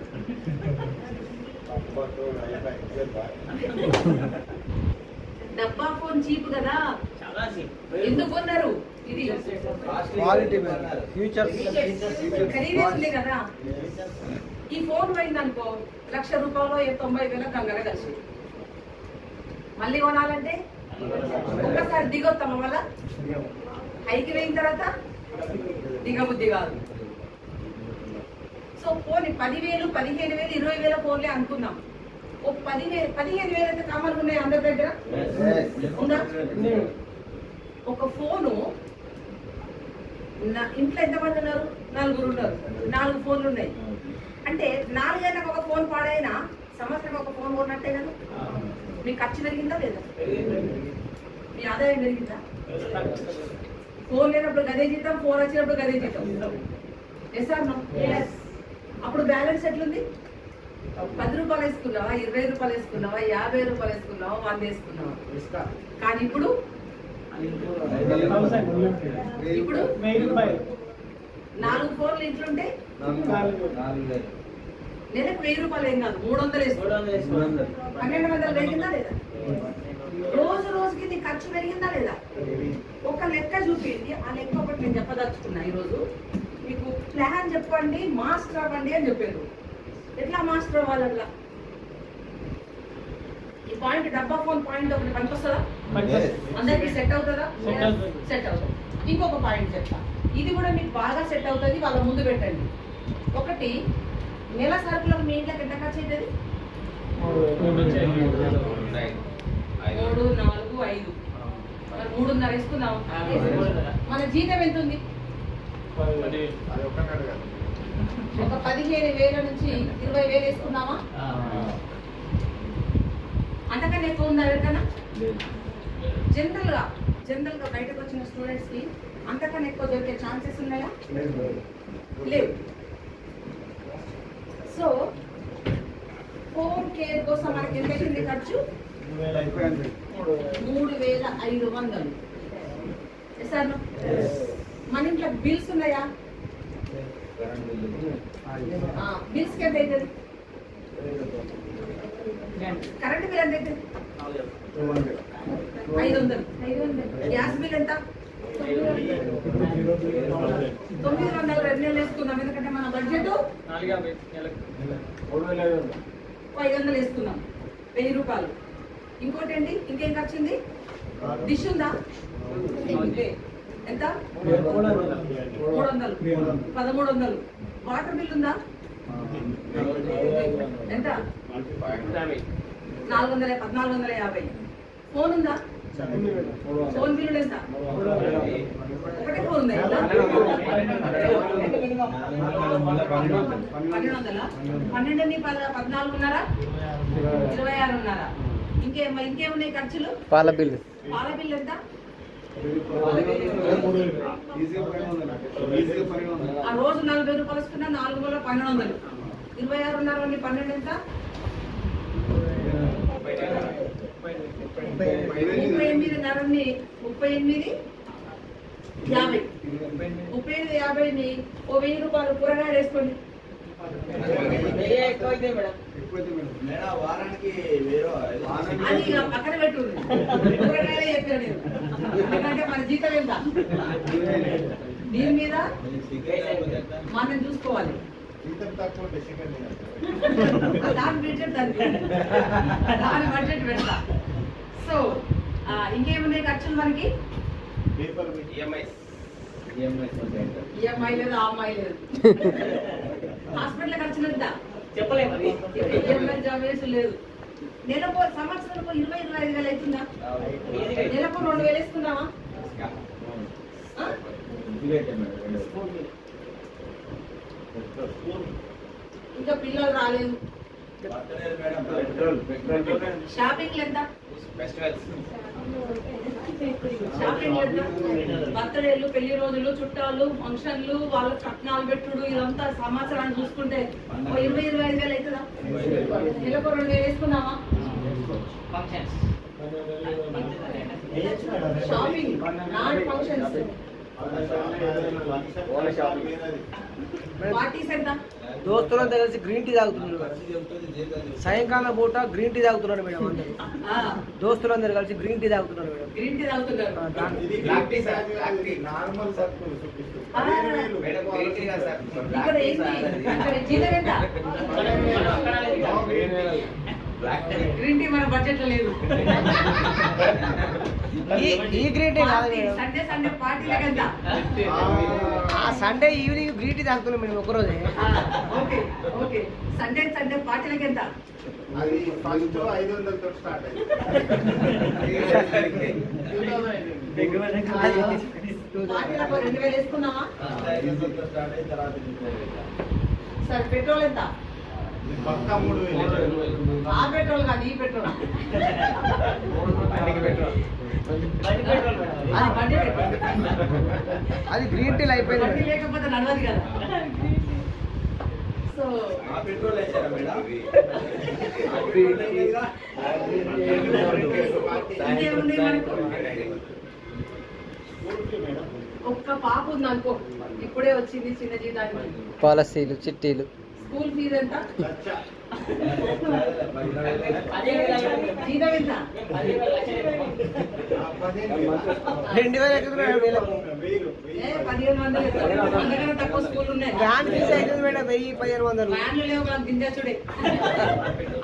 డబ్బా ఫోన్ చీప్ కదా, ఎందుకు కొన్నారు? ఇది ఖరీదేసింది కదా. ఈ ఫోన్ పోయిందనుకో, 1,00,000 రూపాయలు 90,000 కంగానే కలిసి మళ్ళీ కొనాలంటే ఒక్కసారి దిగొస్తామా? మళ్ళా హైకి పోయిన తర్వాత దిగబుద్ధి కాదు. సో ఫోన్ 10,000, 15,000, 20,000 ఫోన్లే అనుకున్నాం. ఓ 10,000, 15,000 అయితే కామన్గా ఉన్నాయి అందరి దగ్గర ఉందా? ఒక ఫోను ఇంట్లో ఎంతమంది ఉన్నారు? 4 ఉన్నారు. 4 ఫోన్లు ఉన్నాయి అంటే 4 గంటలకు ఒక ఫోన్ పాడైనా సంవత్సరం ఒక ఫోన్ కొన్నట్టే కదా. మీ ఖర్చు పెరిగిందా లేదా? మీ ఆదాయం పెరిగిందా? ఫోన్ లేనప్పుడు గదే జీతం, ఫోన్ వచ్చినప్పుడు గదే జీతం. Yes or no? అప్పుడు బ్యాలెన్స్ ఎట్లుంది? 10 రూపాయలు వేసుకున్నావా, 20 రూపాయలు వేసుకున్నావా, 50 రూపాయలు వేసుకున్నావా, 100 వేసుకున్నావా? కానీ ఇప్పుడు 4 ఫోన్లు ఇంట్లుంటే నెలకు 1000 రూపాయలు ఏం కాదు, 300 వేసుకున్నావు. 1,200 పెరిగిందా లేదా? రోజు రోజుకి నీ ఖర్చు పెరిగిందా లేదా? ఒక లెక్క చూపింది. ఆ లెక్క ఒకటి నేను చెప్పదలుచుకున్నా ఈరోజు. మీకు ప్లాన్ చెప్పండి, మాస్టర్ అవ్వండి అని చెప్పారు. ఎట్లా మాస్టర్ అవ్వాలట్లా? ఈ పాయింట్ డబ్బా ఫోన్ పాయింట్ ఒకటి పనికొస్తుందా? అందరికి సెట్ అవుతుందా? సెట్ అవుతుంది. ఇంకొక పాయింట్ చెప్తా, ఇది కూడా మీకు బాగా సెట్ అవుతుంది. వాళ్ళ ముందు పెట్టండి. ఒకటి, నెల సరుకులకు మీ ఇంట్లోకి ఎంత ఖర్చు అవుతుంది? 3, 4, 5. 3,500 వేసుకుందాం. మన జీతం ఎంత ఉంది? ఒక 15,000 నుంచి 20,000 వేసుకున్నామా? అంతకన్నా ఎక్కువ ఉందా ఎవరికన్నా? జనరల్ గా బయటకు వచ్చిన స్టూడెంట్స్ కి అంతకన్నా ఎక్కువ దొరికే ఛాన్సెస్ ఉన్నాయా? లేవు. సో ఫోన్ కేర్ కోసం మనకి ఎంత అయింది ఖర్చు? 3,500. సార్ మన ఇంట్లో బిల్స్ ఉన్నాయా? బిల్స్ ఎంత అవుతుంది? కరెంట్ బిల్ ఎంత అవుతుంది? 500. గ్యాస్ బిల్ ఎంత? 900. 2 నెలలు వేసుకుందాం, ఎందుకంటే మన బడ్జెట్ 500 వేసుకుందాం, 1000 రూపాయలు. ఇంకోటి ఏంటి, ఇంకేం ఖర్చింది? డిష్ ఉందా? ఎంత? 300. 1,300. వాటర్ బిల్ ఉందా? ఎంత? 1,450. ఫోన్ ఉందా? ఫోన్ బిల్లు ఎంత? ఒకటే ఫోన్ ఉందా? 1,200. 12 14 26 ఉన్నారా? ఇంకేమున్నాయి ఖర్చులు? పాల బిల్లు. పాల బిల్లు ఎంత? ఆ రోజు 40 రూపాయలు వస్తున్నా, 4 రోజులు 1,200. 26 ఉన్నారు, 12 ఎంత? 38,500. 38,50ని ఓ 1,000 రూపాయలు కూరగాయలు వేసుకోండి. అది పక్కన పెట్టు, కూరగాయలే చెప్పాను నేను. ఎందుకంటే మన జీతం ఎంత? దీని మీద మనం చూసుకోవాలి. జీతం తక్కువ ఉంటే చికెన్ దాని బడ్జెట్ దాని బడ్జెట్ పెడతా. సో ఇంకేమున్నాయి ఖర్చులు మనకి? పేపర్ ఈఎంఐ లేదు, అమ్మాయి లేదు. హాస్పిటల్ ఖర్చులు ఎంత చెప్పలేము. ఈఎంఐ జాబ్ లేదు. నెలకు సంవత్సరాలకు 20-25 వేలు అవుతుందా? నెలకు 2 వేలు వేసుకున్నావా? ఇంకా పిల్లలు రాలేదు. షాపింగ్ ఎంత? షాపింగ్ ఎంత? బర్త్డేలు, పెళ్లి రోజులు, చుట్టాలు, ఫంక్షన్లు, వాళ్ళ కట్నాలు పెట్టుడు, ఇదంతా సంవత్సరాన్ని చూసుకుంటే 20-25 వేలు అవుతుందా? నెలకు 2 వేలు వేసుకున్నావా? Shopping not functions. పార్టీస్ ఎంత? దోస్తులంతా కలిసి గ్రీన్ టీ తాగుతున్నారు మేడం. సాయంకాలం పూట గ్రీన్ టీ తాగుతున్నారు మేడం. అందరూ దోస్తులందరూ కలిసి గ్రీన్ టీ తాగుతున్నారు మేడం. గ్రీన్ టీ తాగుతున్నారు. ఇక్కడ ఏంటి? ఇక్కడ జీతం ఎంత? గ్రీన్ టీ మన బడ్జెట్ లో లేదు. ఈ గ్రీన్ టీ కాదు మేడం. సండే సండే పార్టీలకు ఎంత? సండే ఈవినింగ్ గ్రీన్ టీ తాగుతున్నాం మేడం ఒకరోజే. Okay okay. సండే సండే పార్టీలకు ఎంత? అది ఫస్ట్ 500తో స్టార్ట్ అయింది. పార్టీలకు 2 వేలు వేసుకున్నావా? 500తో స్టార్ట్ అయిన తర్వాత సరే పెట్రోల్ ఎంత? పక్కా 3000. ఆ పెట్రోల్ కాదు, ఈ పెట్రోల్. బండి పెట్రోల్. అది గ్రీన్ టీలు అయిపోయింది బండి మేడం. లేకపోతే నడవదు కదా. సో ఆ పెట్రోల్ వేసారా మేడం? ఇంకేముంది మనకు? ఒక్క పాప ఉంది అనుకో, ఇప్పుడే వచ్చింది చిన్న జీతానికి. పాలసీలు, చిట్టీలు. స్కూల్ ఫీజు ఎంత? లక్ష. జీతం ఎంత? 2000 అవుతుంది మేడం నెలకు. 1500. అందుకనే తక్కువ స్కూల్ ఉన్నాయి. వ్యాన్ ఫీజు అవుతుంది మేడం 1000-1500. వ్యాన్లు లేవు మనం దించచ్చుడే.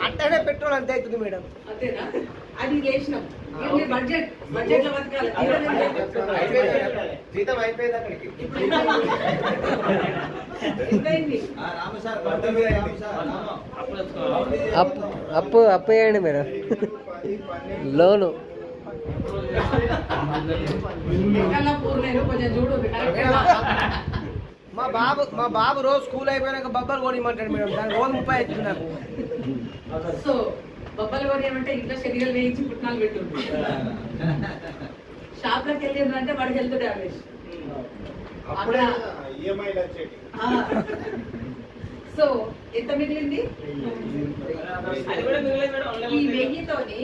అట్టనే పెట్రోల్ అంతే అవుతుంది మేడం. అంతేనా? అది చేసినాం. ఏంటి బడ్జెట్? బడ్జెట్ లో బతకాలి. జీతం అయిపోయింది అక్కడికి. ఎంతైంది? అప్పు వేయండి మేడం. లోను ఎక్కడన్నా పూర్ణేను కొంచెం చూడు. మా బాబు రోజు స్కూల్ అయిపోయినాక బొబ్బలు కొనిమంటాడు మేడం. దాని రోజు 30 అవుతుంది నాకు. సో బొబ్బలు కొనేమంటే ఇంట్లో శరీరాలు వేయించి పుట్నాలు పెట్టు. షాప్ లోకి వెళ్ళిందంటే వాడి హెల్త్ డ్యామేజ్. అప్పుడే ఈఎంఐలు వచ్చేటి. సో ఎంత మిగిలింది? ఈ 1000తోని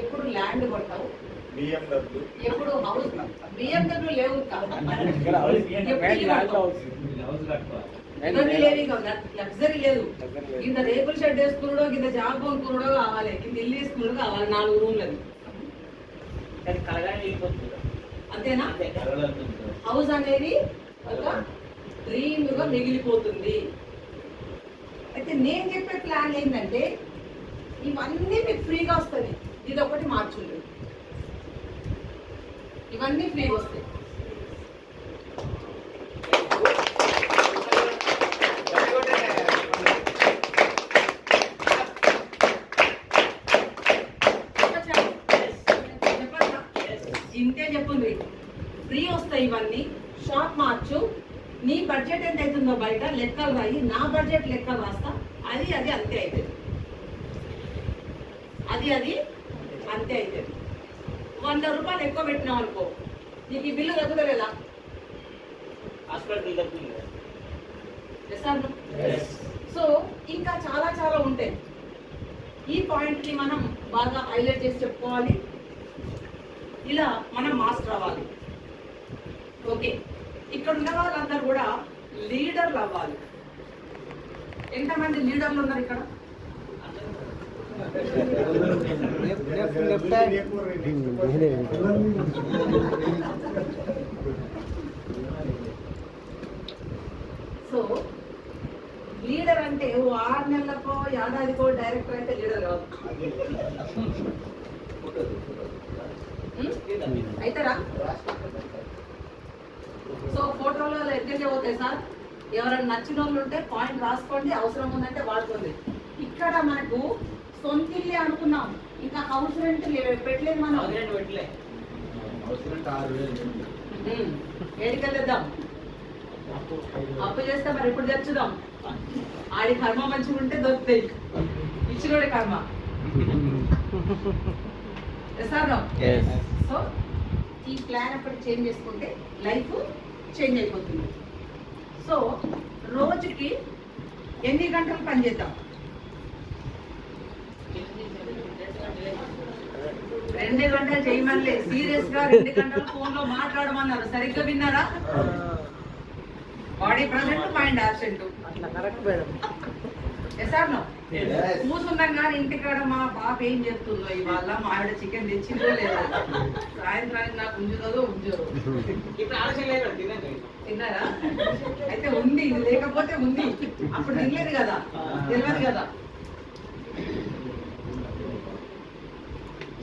ఎప్పుడు ల్యాండ్ కొడతావు, BMW. ఎప్పుడు హౌస్. BMW లేవు ఇవన్నీ లేవు. లగ్జరీ లేదు. కింద రేకుల షెడ్ వేసుకున్నాడో, కింద జాబ్ కొనుక్కున్నాడో కావాలి, కింద ఇల్లు వేసుకున్నాడో కావాలి. 4 రూమ్లు. అంతేనా? హౌస్ అనేది ఒక డ్రీమ్ గా మిగిలిపోతుంది. అయితే నేను చెప్పే ప్లాన్ ఏంటంటే ఇవన్నీ మీకు ఫ్రీగా వస్తుంది. ఇది ఒకటి మార్చుంది. ఇవన్నీ ఫ్రీగా వస్తాయి. ఇంతే చెప్పుంది. ఫ్రీ వస్తాయి ఇవన్నీ. షాప్ మార్చు. నీ బడ్జెట్ ఎంత అవుతుందో బయట లెక్కలు రాయి. నా బడ్జెట్ లెక్కలు రాస్తా. అది అంతే అవుతుంది. అది అంతే అవుతుంది. 100 రూపాయలు ఎక్కువ పెట్టినావు అనుకో, నీకు ఈ బిల్లు తగ్గుతలేదా? సో ఇంకా చాలా చాలా ఉంటాయి. ఈ పాయింట్ ని మనం బాగా హైలైట్ చేసి చెప్పుకోవాలి. ఇలా మనం మాస్టర్ అవ్వాలి. ఓకే, ఇక్కడ ఉన్న వాళ్ళందరూ కూడా లీడర్లు అవ్వాలి. ఎంతమంది లీడర్లు ఉన్నారు ఇక్కడ? సో 6 నెలలకో ఏడాదికో డైరెక్టర్ అయితే లీడర్ కాదు. అవుతారా? సో ఫోటోలో ఎక్కడికే పోతాయి సార్. ఎవరైనా నచ్చిన వాళ్ళు ఉంటే పాయింట్ రాసుకోండి, అవసరం ఉందంటే వాడుకోండి. ఇక్కడ మనకు సొంతిల్లే అనుకున్నాం, ఇంకా హౌస్ రెంట్ పెట్టలేదు మనం. ఏడికెళ్ళేద్దాం, అప్పు చేస్తే మరి ఎప్పుడు తెచ్చుదాం. ఆడి కర్మ మంచిగా ఉంటే దొరుకుతాయి, ఇచ్చినోడి కర్మ. సో ఈ ప్లాన్ అప్పుడు చేంజ్ చేసుకుంటే లైఫ్ చేంజ్ అయిపోతుంది. సో రోజుకి ఎన్ని గంటలు పని చేద్దాం? 2 గంటలు చేయమనిలే, సీరియస్ గా 2 గంటలు ఫోన్ లో మాట్లాడమన్నారు. సరిగ్గా విన్నారా? Body present, mind absent. కూర్చున్నాం కానీ ఇంటికాడ మా పాప ఏం చెప్తుందో, ఇవాళ మా ఆవిడ చికెన్ తెచ్చిందో లేదా, సాయంత్రానికి నాకు ఉంచుతుందో ఉంచదో. ఇప్పుడు ఆలోచన లేదు, తిన్నారా? అయితే ఉంది, ఇది లేకపోతే ఉంది. అప్పుడు తినలేదు కదా, తెలియదు కదా.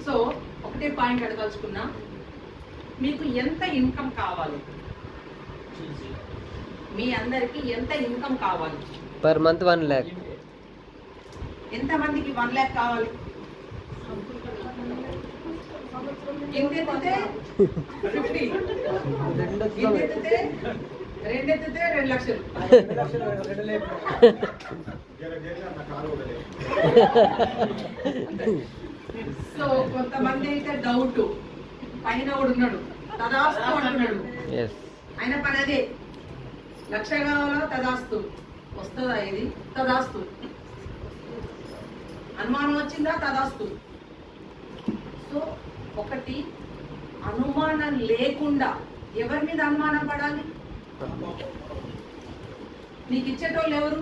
సో ఒకటే పాయింట్ అడగలుచుకున్నా, మీకు ఎంత ఇన్కమ్ కావాలి? మీ అందరికి ఎంత ఇన్కమ్ కావాలి? Per month 1 lakh. ఎంత మందికి 1 lakh కావాలి? ఎంత ఎత్తితే 50, ఎంత ఎత్తితే 2 ఎత్తితే 2 లక్షలు. సో కొంతమంది అయితే డౌట్, పైన కూడా ఉన్నాడు తదాస్తు అంటున్నాడు. ఆయన పని అదే, 1 లక్ష కావాలా తదాస్తు. వస్తుందా ఇది? తదాస్తు. అనుమానం వచ్చిందా? తదాస్తు. సో ఒకటి, అనుమానం లేకుండా ఎవరి మీద అనుమానం పడాలి? నీకు ఇచ్చేటోళ్ళు ఎవరు?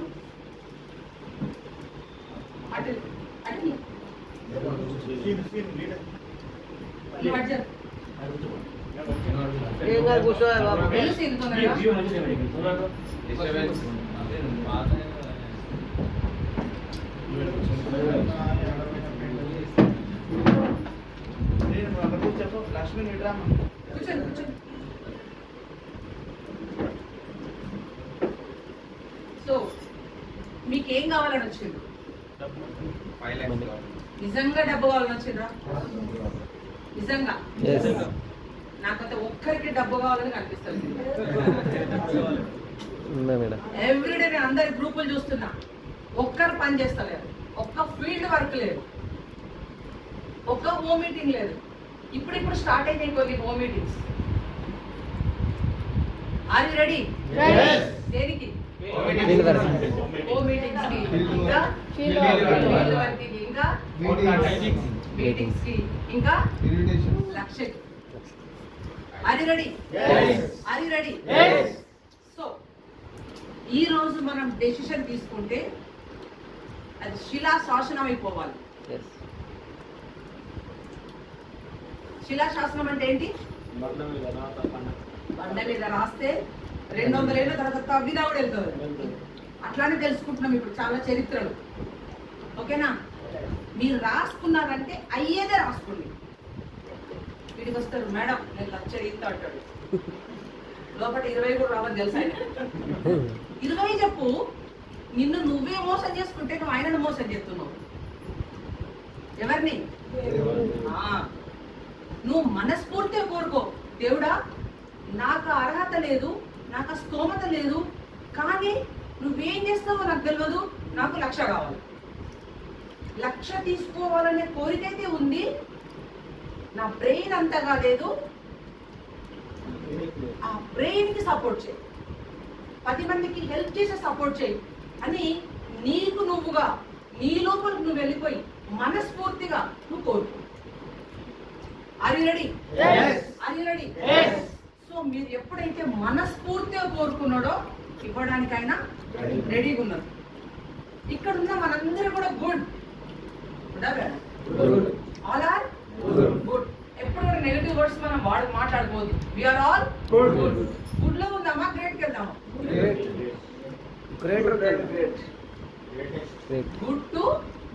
అటు అటు సో మీకేం కావాలని వచ్చింది? నిజంగా డబ్బు కావాలని వచ్చిందా? నిజంగా నాకైతే ఒక్కరికి డబ్బు కావాలని కనిపిస్తుంది. ఎవ్రీడే నేను అందరి గ్రూపులు చూస్తున్నా, ఒక్కరు పని చేస్తలేరు, ఒక్క ఫీల్డ్ వర్క్ లేదు, ఒక్క హోమ్ మీటింగ్ లేదు. ఇప్పుడు స్టార్ట్ అయినాయి కొన్ని home meetings. Are you ready? దేనికి? హోమ్ మీటింగ్స్ కి, ఇంకా ఫీల్డ్ వర్క్ కి, ఇంకా మీటింగ్స్ కి, ఇంకా లక్ష్యం. Are you ready? Are you ready? So ఈ రోజు మనం డెసిషన్ తీసుకుంటే అది శిలా శాసనం అయిపోవాలి. శిలా శాసనం అంటే ఏంటి? బండ మీద రాస్తే 200 ఏళ్ళ తర్వాత తవ్వినా కూడా వెళ్తుంది. అట్లానే తెలుసుకుంటున్నాం ఇప్పుడు చాలా చరిత్రలు. ఓకేనా? మీరు రాసుకున్నారంటే అయ్యేదే రాసుకోండి. వీడికి వస్తారు, మేడం నేను 1 లక్ష ఇంత అంటాడు, లోపల 20 కూడా రావని తెలుసా? 20 చెప్పు. నిన్ను నువ్వే మోసం చేసుకుంటే నువ్వు ఆయనను మోసం చేస్తున్నావు. ఎవరిని? నువ్వు మనస్ఫూర్తిగా కోరుకో, దేవుడా నాకు అర్హత లేదు, నాకు స్తోమత లేదు, కానీ నువ్వేం చేస్తావో నాకు తెలియదు, నాకు 1 లక్ష కావాలి. 1 లక్ష తీసుకోవాలనే కోరిక అయితే ఉంది, నా బ్రెయిన్ అంతగా లేదు. ఆ బ్రెయిన్ కి సపోర్ట్ చేయి, 10 మందికి హెల్ప్ చేసే సపోర్ట్ చేయి అని నీకు నువ్వుగా, నీ లోపలికి నువ్వు వెళ్ళిపోయి మనస్ఫూర్తిగా నువ్వు కోరుకో. Are you ready? Are you ready? So మీరు ఎప్పుడైతే మనస్ఫూర్తిగా కోరుకున్నాడో ఇవ్వడానికైనా రెడీగా ఉన్నారు. ఇక్కడ ఉన్న మనందరూ కూడా గుడ్. All are good. ఎప్పుడు కూడా నెగటివ్ వర్డ్స్ మనం మాట్లాడుకోవద్దు. We are all good. గుడ్ లో ఉందామా? గ్రేట్కి వెళ్దామా? గ్రేట్. గుడ్ టు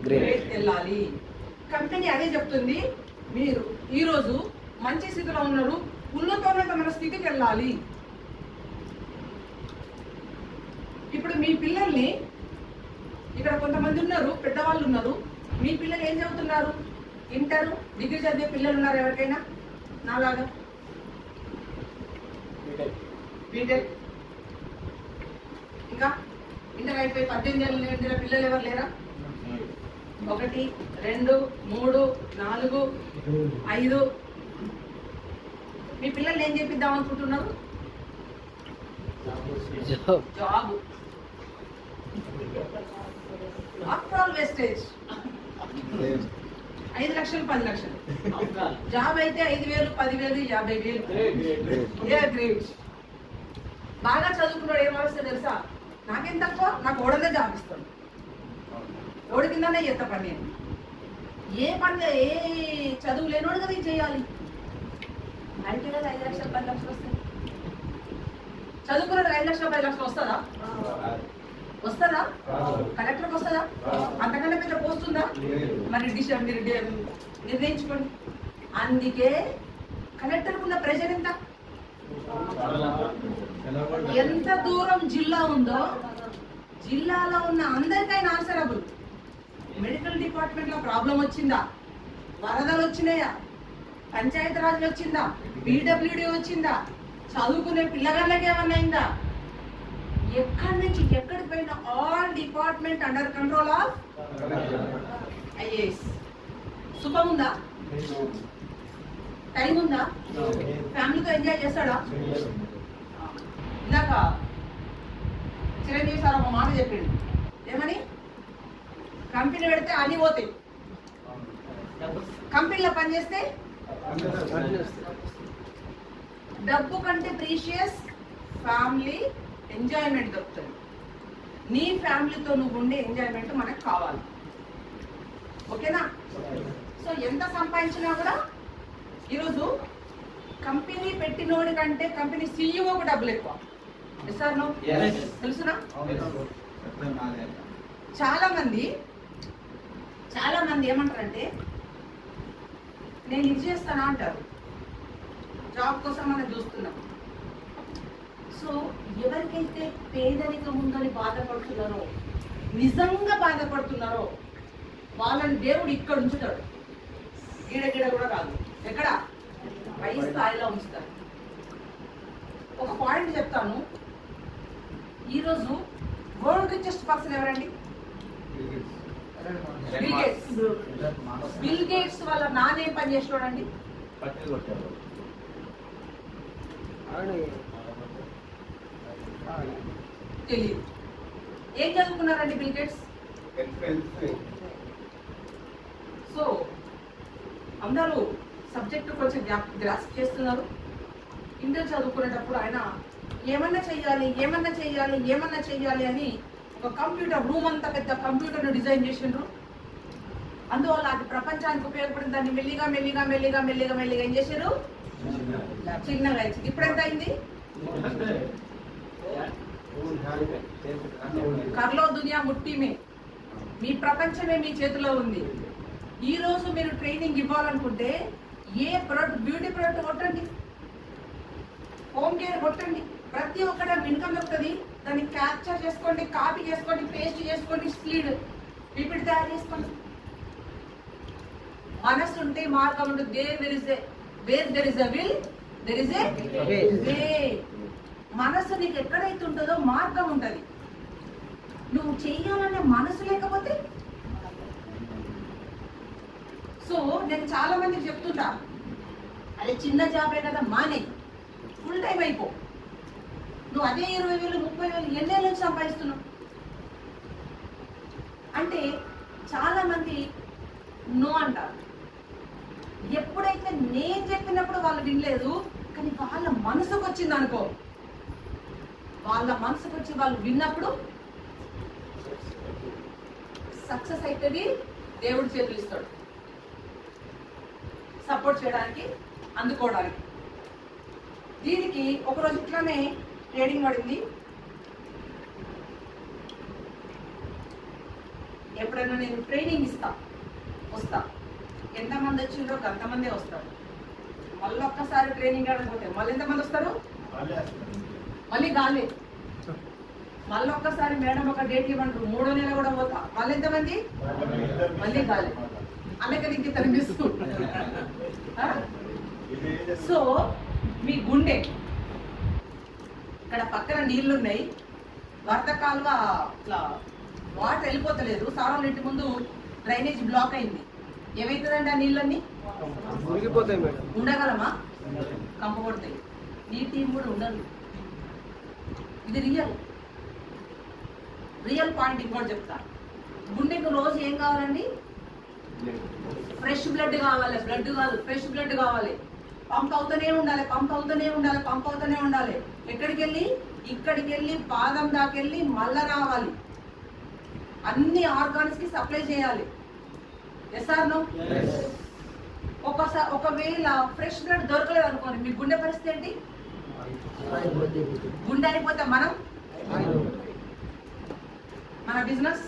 గ్రేట్ వెళ్ళాలి. కంపెనీ అదే చెప్తుంది, మీరు ఈరోజు మంచి స్థితిలో ఉన్నారు, ఉన్నతోన్నతమైన స్థితికి వెళ్ళాలి. ఇప్పుడు మీ పిల్లల్ని, ఇక్కడ కొంతమంది ఉన్నారు, పెద్దవాళ్ళు ఉన్నారు, మీ పిల్లలు ఏం చదువుతున్నారు? ఇంటర్, డిగ్రీ చదివే పిల్లలు ఉన్నారు ఎవరికైనా నాలాగా? బీటెక్, ఇంకా ఇంటర్ అయిపోయి 18 ఏళ్ళ నిండిన పిల్లలు ఎవరు లేరా? 1, 2, 3, 4, 5. మీ పిల్లల్ని ఏం చేపిద్దాం అనుకుంటున్నారు? జాబ్. After all wastage. 5 లక్షలు 10 లక్షలు జాబ్ అయితే 5,000, 10,000, 50,000. గ్రేట్. బాగా చదువుకున్నాడు ఏం వస్తుంది తెలుసా? నాకేం తక్కువ, నాకు ఓడనే జాబ్ ఇస్తాడు, ఓడి కిందనే చేస్తా పని. నేను ఏ పని, ఏ చదువు లేనోడు కదా ఇది చేయాలి. అయితే కదా 5 లక్షలు 10 లక్షలు వస్తాయి. చదువుకున్నది 5 లక్షలు 10 లక్షలు వస్తుందా? వస్తుందా? కలెక్టర్కి వస్తుందా? అంతకంటే పెద్ద పోస్ట్ ఉందా? మరి మీరు నిర్ణయించుకోండి. అందుకే కలెక్టర్కి ఉన్న ప్రెషర్ ఎంత దూరం జిల్లా ఉందో జిల్లాలో ఉన్న అందరికైనా ఆన్సరబుల్. మెడికల్ డిపార్ట్మెంట్ లో ప్రాబ్లం వచ్చిందా? వరదలు వచ్చినాయా? పంచాయతీ రాజ్ వచ్చిందా? పీడబ్ల్యూడీ వచ్చిందా? చదువుకునే పిల్లగాళ్ళకి ఏమన్నా అయిందా? ఎక్కడి నుంచి ఎక్కడికి పోయినా all department under control of IAS. సుఖం ఉందా? టైం ఉందా? ఫ్యామిలీతో ఎంజాయ్ చేస్తాడా? ఇందాక చిరంజీవి సార్ ఒక మాట చెప్పిండు, ఏమని? కంపెనీ పెడితే అన్ని పోతాయి, కంపెనీలో పనిచేస్తే డబ్బు కంటే ప్రీషియస్ ఫ్యామిలీ ఎంజాయ్మెంట్ దొరుకుతుంది. నీ ఫ్యామిలీతో నువ్వు ఉండే ఎంజాయ్మెంట్ మనకు కావాలి. ఓకేనా? సో ఎంత సంపాదించినా కూడా ఈరోజు కంపెనీ పెట్టినోడి కంటే కంపెనీ సీఈఓకి డబ్బులు ఎక్కువ. సార్ నో తెలుసునా? చాలా మంది ఏమంటారంటే నేను ఇది చేస్తానా అంటారు, జాబ్ కోసం మనం చూస్తున్నాం. సో ఎవరికైతే పేదరికం ఉందని బాధపడుతున్నారో, నిజంగా బాధపడుతున్నారో వాళ్ళని దేవుడు ఇక్కడ ఉంచుతాడు. గీడగీడ కూడా కాదు, ఎక్కడ? పై స్థాయిలో ఉంచుతారు. ఒక పాయింట్ చెప్తాను. ఈరోజు వరల్డ్ రిచెస్ట్ పర్సన్ ఎవరండి? బిల్ గేట్స్ వాళ్ళ నాన్న ఏం పని చేసినాడండి? తెలియదు. ఏం చదువుకున్నారండి బిల్ గేట్స్? సో అందరూ సబ్జెక్ట్ కొంచెం గ్రాస్ప్ చేస్తున్నారు. ఇంటర్ చదువుకునేటప్పుడు ఆయన ఏమన్నా చెయ్యాలి అని ఒక కంప్యూటర్ రూమ్ అంతా పెద్ద కంప్యూటర్ను డిజైన్ చేసిండ్రు. అందువల్ల అది ప్రపంచానికి ఉపయోగపడిన దాన్ని మెల్లిగా ఏం చేశారు? చిన్నగా ఇచ్చింది. ఇప్పుడు ఎంత అయింది? కర్లో దునియా ముట్టిమే. మీ ప్రపంచమే మీ చేతిలో ఉంది. ఈ రోజు మీరు ట్రైనింగ్ ఇవ్వాలనుకుంటే ఏ ప్రోడక్ట్, బ్యూటీ ప్రోడక్ట్ కొట్టండి, హోమ్ కేర్ కొట్టండి, ప్రతి ఒక్కటి ఇన్కమ్ దొరుకుతుంది. దాన్ని క్యాప్చర్ చేసుకోండి, కాపీ చేసుకోండి, పేస్ట్ చేసుకోండి, స్లీడ్ పీపీటీ తయారు చేసుకోండి. మనసు ఉంటే మార్గం ఉంటుంది. Where there is a will there is a way. మనసు నీకు ఎక్కడైతే ఉంటుందో మార్గం ఉంటుంది. నువ్వు చెయ్యాలనే మనసు లేకపోతే. సో నేను చాలా మందికి చెప్తుంటా, అదే చిన్న జాబే కదా మానే, ఫుల్ టైం అయిపో. నువ్వు అదే 20,000 30,000 ఎన్నేళ్ళ నుంచి సంపాదిస్తున్నావు అంటే చాలా మంది నో అంటారు. ఎప్పుడైతే నేను చెప్పినప్పుడు వాళ్ళు వినలేదు, కానీ వాళ్ళ మనసుకు వచ్చింది అనుకో, వాళ్ళ మనసుకు వచ్చి వాళ్ళు విన్నప్పుడు సక్సెస్ అవుతుంది. దేవుడు చేతులు ఇస్తాడు సపోర్ట్ చేయడానికి, అందుకోవడానికి. దీనికి ఒకరోజు ఇట్లానే ట్రేడింగ్ పడింది. ఎప్పుడైనా నేను ట్రైనింగ్ వస్తా ఎంతమంది వచ్చిండ్రో అంతమందే వస్తారు. మళ్ళీ ఒక్కసారి ట్రైనింగ్ ఆడకపోతే మళ్ళీ ఎంతమంది వస్తారు? మళ్ళీ గాలి. మళ్ళీ ఒక్కసారి మేడం ఒక డేట్ ఇవ్వంటారు, 3వ నెల కూడా పోతా, మళ్ళీ ఎంతమంది? మళ్ళీ గాలి. అలాగే ఇంక తనిపిస్తూ. సో మీ గుండె ఇక్కడ పక్కన నీళ్లున్నాయి, వరద కాలువ ఇట్లా వాటర్ వెళ్ళిపోతలేదు, సారాలు ఇంటి ముందు డ్రైనేజ్ బ్లాక్ అయింది, ఏమవుతుందండి ఆ నీళ్ళన్నీ? మునిగిపోతాయి మేడం. ఉండగలమా? కంపకొడతాయి. నీ టీం కూడా ఉండదు. ఇది రియల్ పాయింట్. ఇంకోటి చెప్తా, గుండెకు రోజు ఏం కావాలండి? ఫ్రెష్ బ్లడ్ కావాలి. బ్లడ్ కాదు, ఫ్రెష్ బ్లడ్ కావాలి. పంప్ అవుతూనే ఉండాలి. ఎక్కడికి వెళ్ళి? ఇక్కడికి వెళ్ళి పాదం దాకెళ్ళి మళ్ళా రావాలి. అన్ని ఆర్గాన్స్ కి సప్లై చేయాలి. Yes or no? ఒకవేళ ఫ్రెష్ బ్లడ్ దొరకలేదు అనుకోండి, మీ గుండె పరిస్థితి ఏంటి? గుండె అయిపోతే మన బిజినెస్